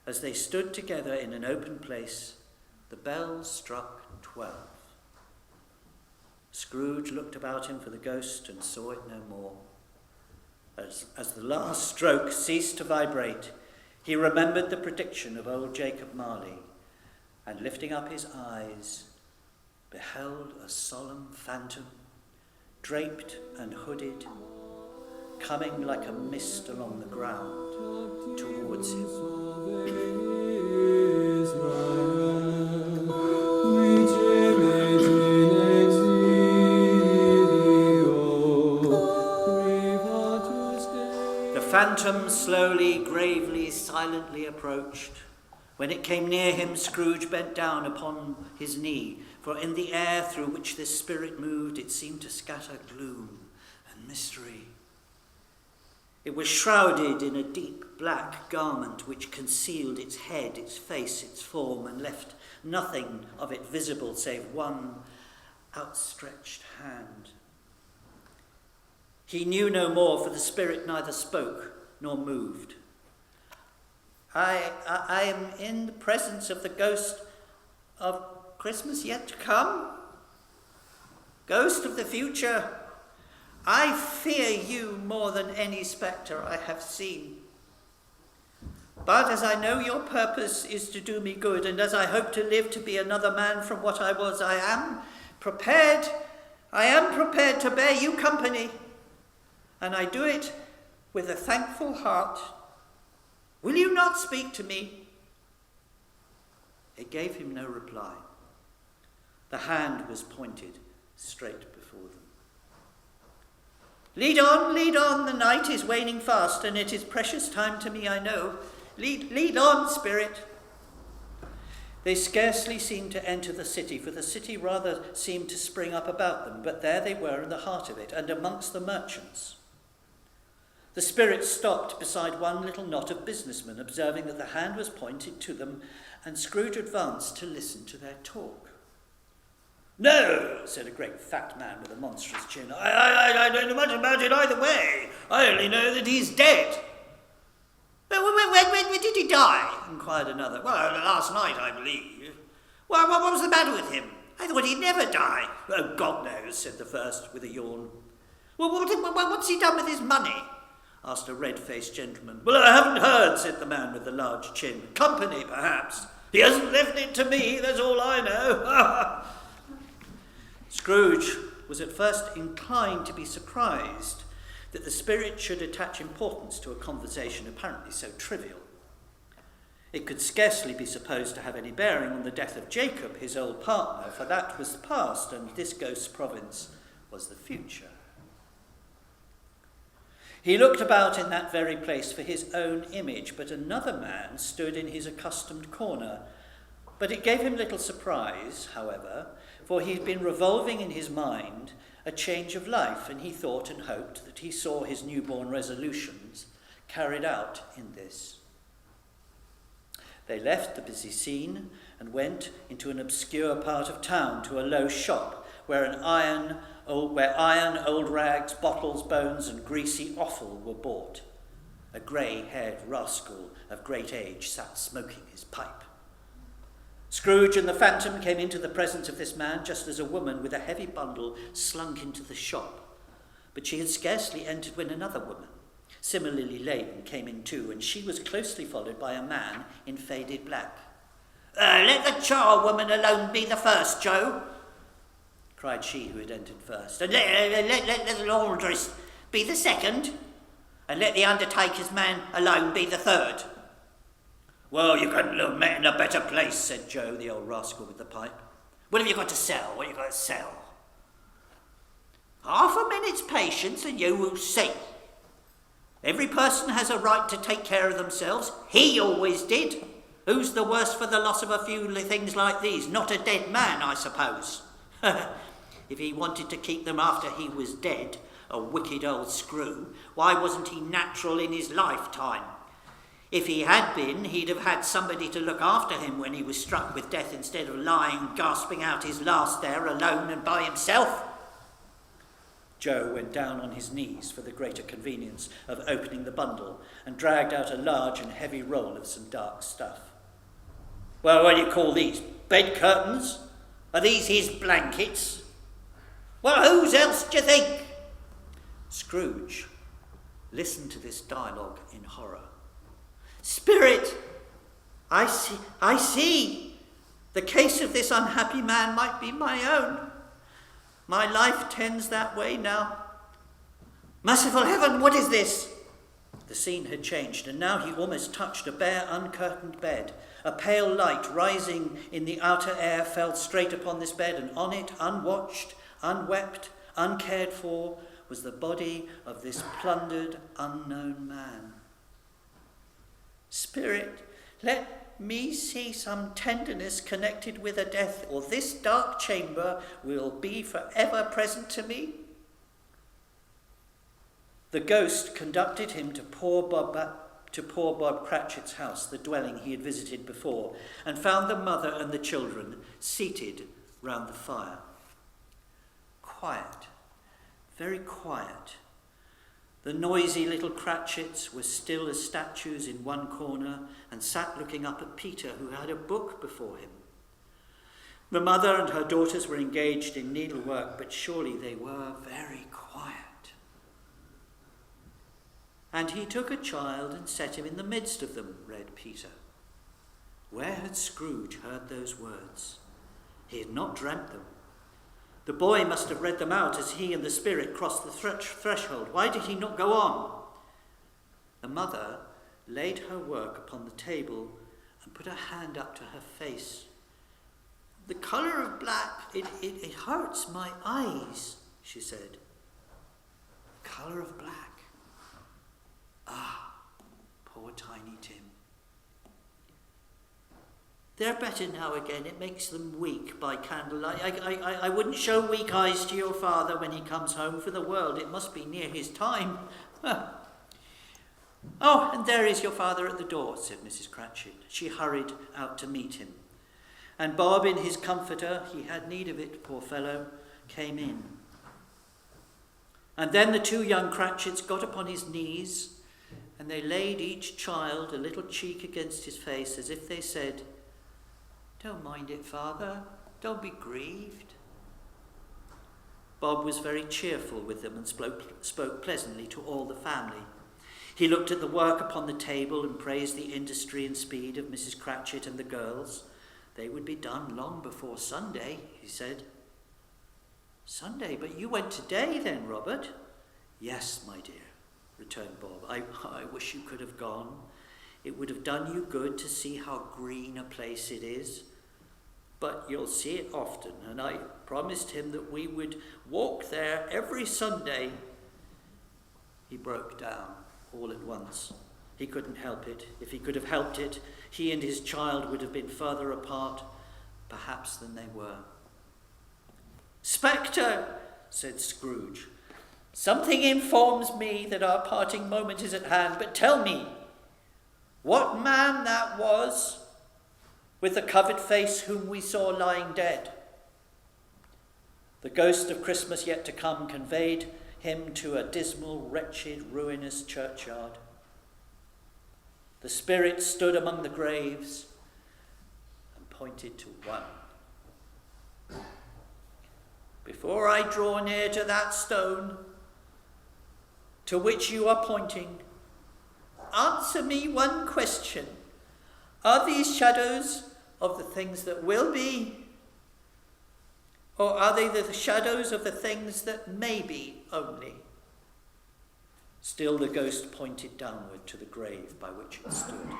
as they stood together in an open place, the bells struck 12. Scrooge looked about him for the ghost and saw it no more. As the last stroke ceased to vibrate, he remembered the prediction of old Jacob Marley, and lifting up his eyes, beheld a solemn phantom, draped and hooded, coming like a mist along the ground towards him. The phantom slowly, gravely, silently approached. When it came near him, Scrooge bent down upon his knee, for in the air through which this spirit moved, it seemed to scatter gloom and mystery. It was shrouded in a deep black garment which concealed its head, its face, its form, and left nothing of it visible save one outstretched hand. He knew no more, for the spirit neither spoke nor moved. I am in the presence of the ghost of Christmas yet to come. Ghost of the future, I fear you more than any spectre I have seen. But as I know your purpose is to do me good, and as I hope to live to be another man from what I was, I am prepared to bear you company, and I do it with a thankful heart. Will you not speak to me? It gave him no reply. The hand was pointed straight before them. Lead on, the night is waning fast, and it is precious time to me, I know. Lead on, spirit. They scarcely seemed to enter the city, for the city rather seemed to spring up about them, but there they were in the heart of it, and amongst the merchants. The spirit stopped beside one little knot of businessmen, observing that the hand was pointed to them, and Scrooge advanced to listen to their talk. No, said a great fat man with a monstrous chin. I don't know much about it either way. I only know that he's dead. When did he die? Inquired another. Well, last night, I believe. Well, what was the matter with him? I thought he'd never die. Oh, God knows, said the first with a yawn. Well, what's he done with his money? Asked a red-faced gentleman. Well, I haven't heard, said the man with the large chin. Company, perhaps. He hasn't left it to me, that's all I know. Scrooge was at first inclined to be surprised that the spirit should attach importance to a conversation apparently so trivial. It could scarcely be supposed to have any bearing on the death of Jacob, his old partner, for that was the past, and this ghost's province was the future. He looked about in that very place for his own image, but another man stood in his accustomed corner. But it gave him little surprise, however, for he had been revolving in his mind a change of life, and he thought and hoped that he saw his newborn resolutions carried out in this. They left the busy scene and went into an obscure part of town to a low shop where iron, old rags, bottles, bones, and greasy offal were bought. A grey-haired rascal of great age sat smoking his pipe. Scrooge and the phantom came into the presence of this man just as a woman with a heavy bundle slunk into the shop. But she had scarcely entered when another woman, similarly laden, came in too, and she was closely followed by a man in faded black. Let the charwoman alone be the first, Joe, cried she who had entered first, and let the laundress be the second, and let the undertaker's man alone be the third. Well, you couldn't have met in a better place, said Joe, the old rascal with the pipe. What have you got to sell? What have you got to sell? Half a minute's patience and you will see. Every person has a right to take care of themselves. He always did. Who's the worse for the loss of a few things like these? Not a dead man, I suppose. If he wanted to keep them after he was dead, a wicked old screw, why wasn't he natural in his lifetime? If he had been, he'd have had somebody to look after him when he was struck with death instead of lying, gasping out his last there alone and by himself. Joe went down on his knees for the greater convenience of opening the bundle and dragged out a large and heavy roll of some dark stuff. Well, what do you call these? Bed curtains? Are these his blankets? Well, whose else do you think? Scrooge listened to this dialogue in horror. Spirit, I see. The case of this unhappy man might be my own. My life tends that way now. Merciful heaven, what is this? The scene had changed, and now he almost touched a bare, uncurtained bed. A pale light rising in the outer air fell straight upon this bed, and on it, unwatched, unwept, uncared for, was the body of this plundered, unknown man. Spirit, let me see some tenderness connected with a death, or this dark chamber will be forever present to me. The ghost conducted him to poor Bob Cratchit's house, the dwelling he had visited before, and found the mother and the children seated round the fire. Quiet, very quiet. The noisy little Cratchits were still as statues in one corner and sat looking up at Peter, who had a book before him. The mother and her daughters were engaged in needlework, but surely they were very quiet. And he took a child and set him in the midst of them, read Peter. Where had Scrooge heard those words? He had not dreamt them. The boy must have read them out as he and the spirit crossed the threshold. Why did he not go on? The mother laid her work upon the table and put her hand up to her face. The colour of black, it hurts my eyes, she said. Colour of black. Ah, poor Tiny Tim. They're better now again. It makes them weak by candlelight. I wouldn't show weak eyes to your father when he comes home for the world. It must be near his time. Oh, and there is your father at the door, said Mrs. Cratchit. She hurried out to meet him. And Bob, in his comforter, he had need of it, poor fellow, came in. And then the two young Cratchits got upon his knees, and they laid each child a little cheek against his face, as if they said, "Don't mind it, Father. Don't be grieved." Bob was very cheerful with them and spoke pleasantly to all the family. He looked at the work upon the table and praised the industry and speed of Mrs. Cratchit and the girls. They would be done long before Sunday, he said. Sunday? But you went today then, Robert? Yes, my dear, returned Bob. I wish you could have gone. It would have done you good to see how green a place it is. But you'll see it often, and I promised him that we would walk there every Sunday. He broke down all at once. He couldn't help it. If he could have helped it, he and his child would have been further apart, perhaps, than they were. "Spectre," said Scrooge, "something informs me that our parting moment is at hand, but tell me what man that was with the covered face whom we saw lying dead." The ghost of Christmas yet to come conveyed him to a dismal, wretched, ruinous churchyard. The spirit stood among the graves and pointed to one. "Before I draw near to that stone to which you are pointing, answer me one question. Are these shadows of the things that will be, or are they the shadows of the things that may be only?" Still the ghost pointed downward to the grave by which it stood.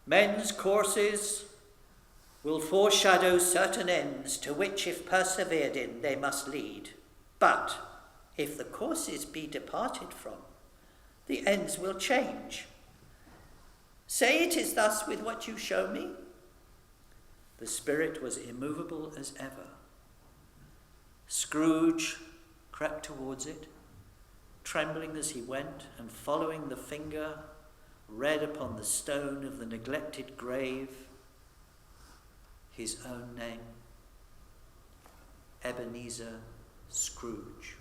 "Men's courses will foreshadow certain ends to which, if persevered in, they must lead. But if the courses be departed from, the ends will change. Say it is thus with what you show me." The spirit was immovable as ever. Scrooge crept towards it, trembling as he went, and following the finger, read upon the stone of the neglected grave his own name, Ebenezer Scrooge.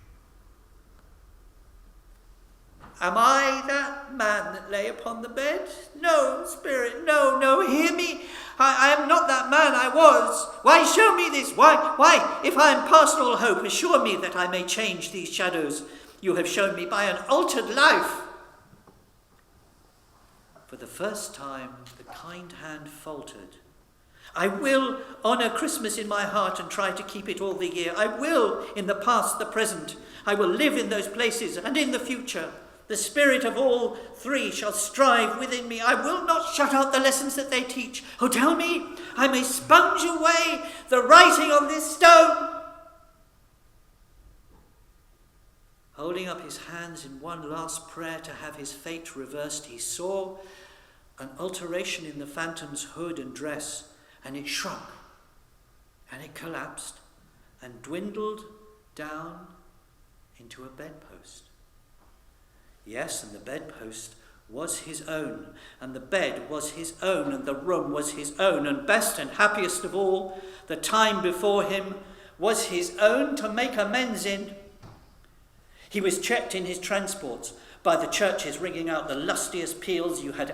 Am I that man that lay upon the bed? No, Spirit, no, hear me. I am not that man I was. Why show me this? Why, if I am past all hope, assure me that I may change these shadows you have shown me by an altered life. For the first time, the kind hand faltered. I will honour Christmas in my heart and try to keep it all the year. I will, in the past, the present. I will live in those places and in the future. The spirit of all three shall strive within me. I will not shut out the lessons that they teach. Oh, tell me, I may sponge away the writing on this stone. Holding up his hands in one last prayer to have his fate reversed, he saw an alteration in the phantom's hood and dress, and it shrunk, and it collapsed, and dwindled down into a bedpost. Yes, and the bedpost was his own, and the bed was his own, and the room was his own, and best and happiest of all, the time before him was his own to make amends in. He was checked in his transports by the churches ringing out the lustiest peals he had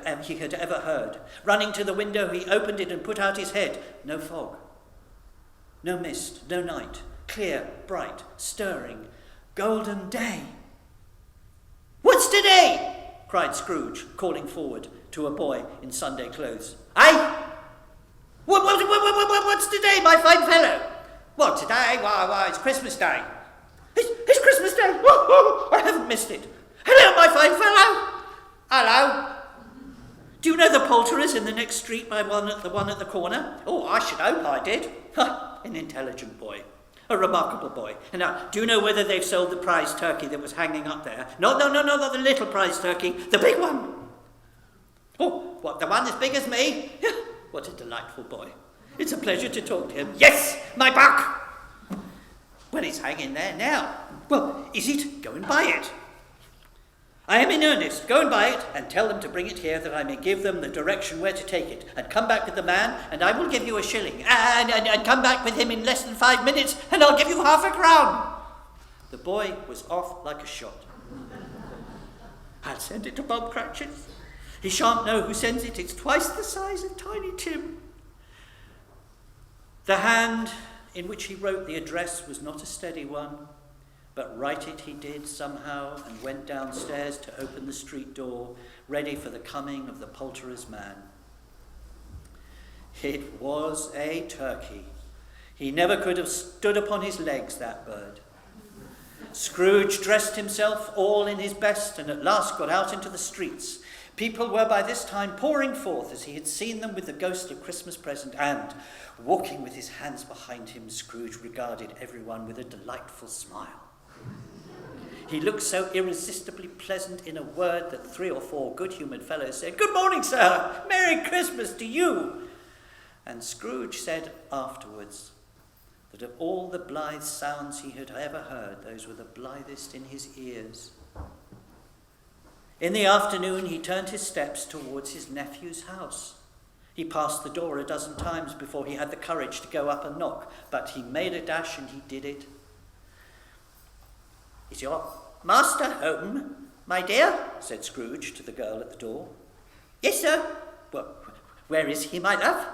ever heard. Running to the window, he opened it and put out his head. No fog, no mist, no night, clear, bright, stirring, golden day. What's today? Cried Scrooge, calling forward to a boy in Sunday clothes. Aye? What's today, my fine fellow? What, today? Why, it's Christmas Day. It's Christmas Day. I haven't missed it. Hello, my fine fellow. Hello. Do you know the poulterers in the next street by the one at the corner? Oh, I should hope I did. An intelligent boy. A remarkable boy. And now, do you know whether they've sold the prize turkey that was hanging up there? No, not the little prize turkey. The big one. Oh, what, the one as big as me? What a delightful boy. It's a pleasure to talk to him. Yes, my buck. Well, it's hanging there now. Well, is it? Go and buy it. I am in earnest. Go and buy it and tell them to bring it here that I may give them the direction where to take it. And come back with the man and I will give you a shilling. And come back with him in less than 5 minutes and I'll give you half a crown. The boy was off like a shot. I'll send it to Bob Cratchit's. He shan't know who sends it. It's twice the size of Tiny Tim. The hand in which he wrote the address was not a steady one, but write it he did somehow and went downstairs to open the street door, ready for the coming of the poulterer's man. It was a turkey. He never could have stood upon his legs, that bird. Scrooge dressed himself all in his best and at last got out into the streets. People were by this time pouring forth as he had seen them with the ghostly Christmas present, and, walking with his hands behind him, Scrooge regarded everyone with a delightful smile. He looked so irresistibly pleasant in a word that 3 or 4 good-humoured fellows said, "Good morning, sir! Merry Christmas to you!" And Scrooge said afterwards that of all the blithe sounds he had ever heard, those were the blithest in his ears. In the afternoon, he turned his steps towards his nephew's house. He passed the door a dozen times before he had the courage to go up and knock, but he made a dash and he did it. "Is your master home, my dear?" said Scrooge to the girl at the door. "Yes, sir." "Well, where is he, my love?"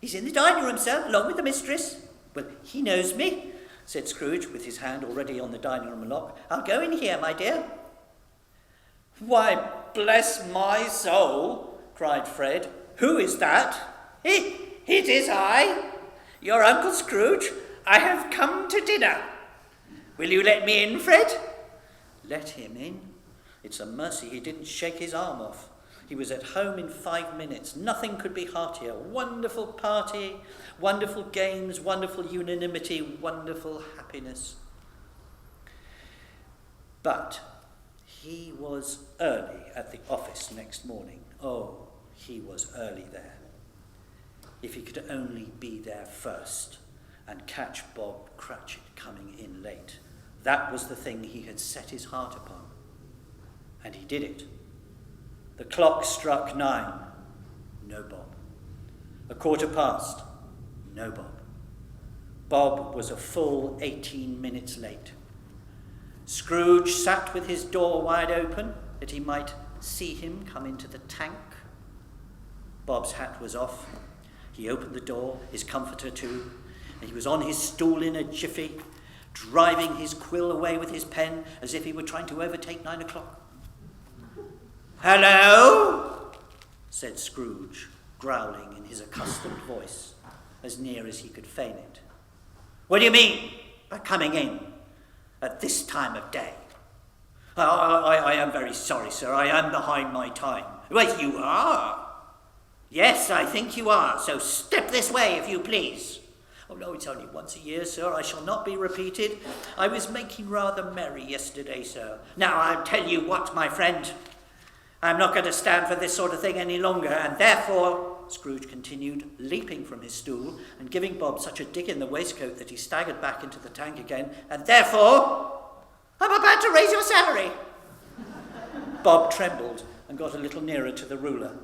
"He's in the dining room, sir, along with the mistress." "Well, he knows me," said Scrooge, with his hand already on the dining room lock. "I'll go in here, my dear." "Why, bless my soul," cried Fred. "Who is that?" It is I, your Uncle Scrooge. I have come to dinner. Will you let me in, Fred?" Let him in? It's a mercy he didn't shake his arm off. He was at home in 5 minutes. Nothing could be heartier. Wonderful party, wonderful games, wonderful unanimity, wonderful happiness. But he was early at the office next morning. Oh, he was early there. If he could only be there first and catch Bob Cratchit coming in late. That was the thing he had set his heart upon. And he did it. The clock struck 9. No Bob. 1:15. No Bob. Bob was a full 18 minutes late. Scrooge sat with his door wide open that he might see him come into the tank. Bob's hat was off. He opened the door, his comforter too, and he was on his stool in a jiffy, driving his quill away with his pen as if he were trying to overtake 9 o'clock. "Hello?" said Scrooge, growling in his accustomed voice, as near as he could feign it. "What do you mean by coming in at this time of day?" I am very sorry, sir. I am behind my time." "Well, you are." "Yes, I think you are. So step this way, if you please." "Oh, no, it's only once a year, sir. I shall not be repeated. I was making rather merry yesterday, sir. Now, I'll tell you what, my friend. I'm not going to stand for this sort of thing any longer, and therefore," Scrooge continued, leaping from his stool and giving Bob such a dig in the waistcoat that he staggered back into the tank again, "and therefore, I'm about to raise your salary." Bob trembled and got a little nearer to the ruler.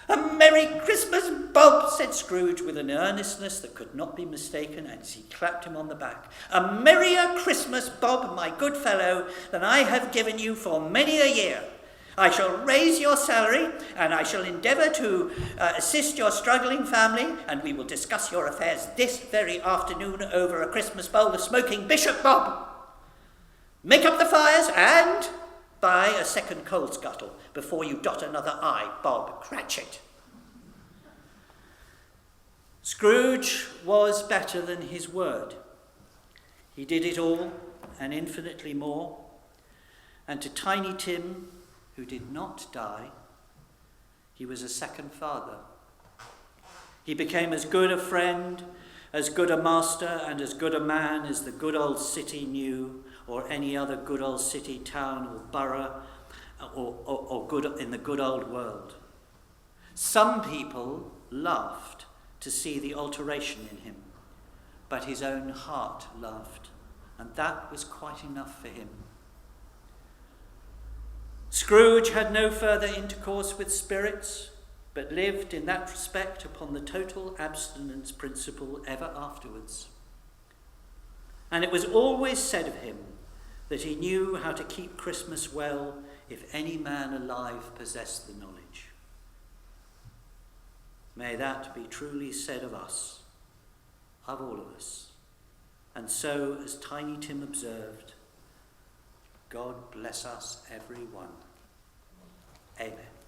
"A Merry Christmas, Bob," said Scrooge with an earnestness that could not be mistaken, as he clapped him on the back. "A merrier Christmas, Bob, my good fellow, than I have given you for many a year. I shall raise your salary, and I shall endeavour to assist your struggling family, and we will discuss your affairs this very afternoon over a Christmas bowl of smoking bishop, Bob. Make up the fires and buy a second coal scuttle before you dot another I, Bob Cratchit." Scrooge was better than his word. He did it all and infinitely more. And to Tiny Tim, who did not die, he was a second father. He became as good a friend, as good a master, and as good a man as the good old city knew, or any other good old city, town, or borough, or good in the good old world. Some people laughed to see the alteration in him, but his own heart laughed, and that was quite enough for him. Scrooge had no further intercourse with spirits, but lived in that respect upon the total abstinence principle ever afterwards. And it was always said of him that he knew how to keep Christmas well if any man alive possessed the knowledge. May that be truly said of us, of all of us. And so, as Tiny Tim observed, God bless us every one. Amen.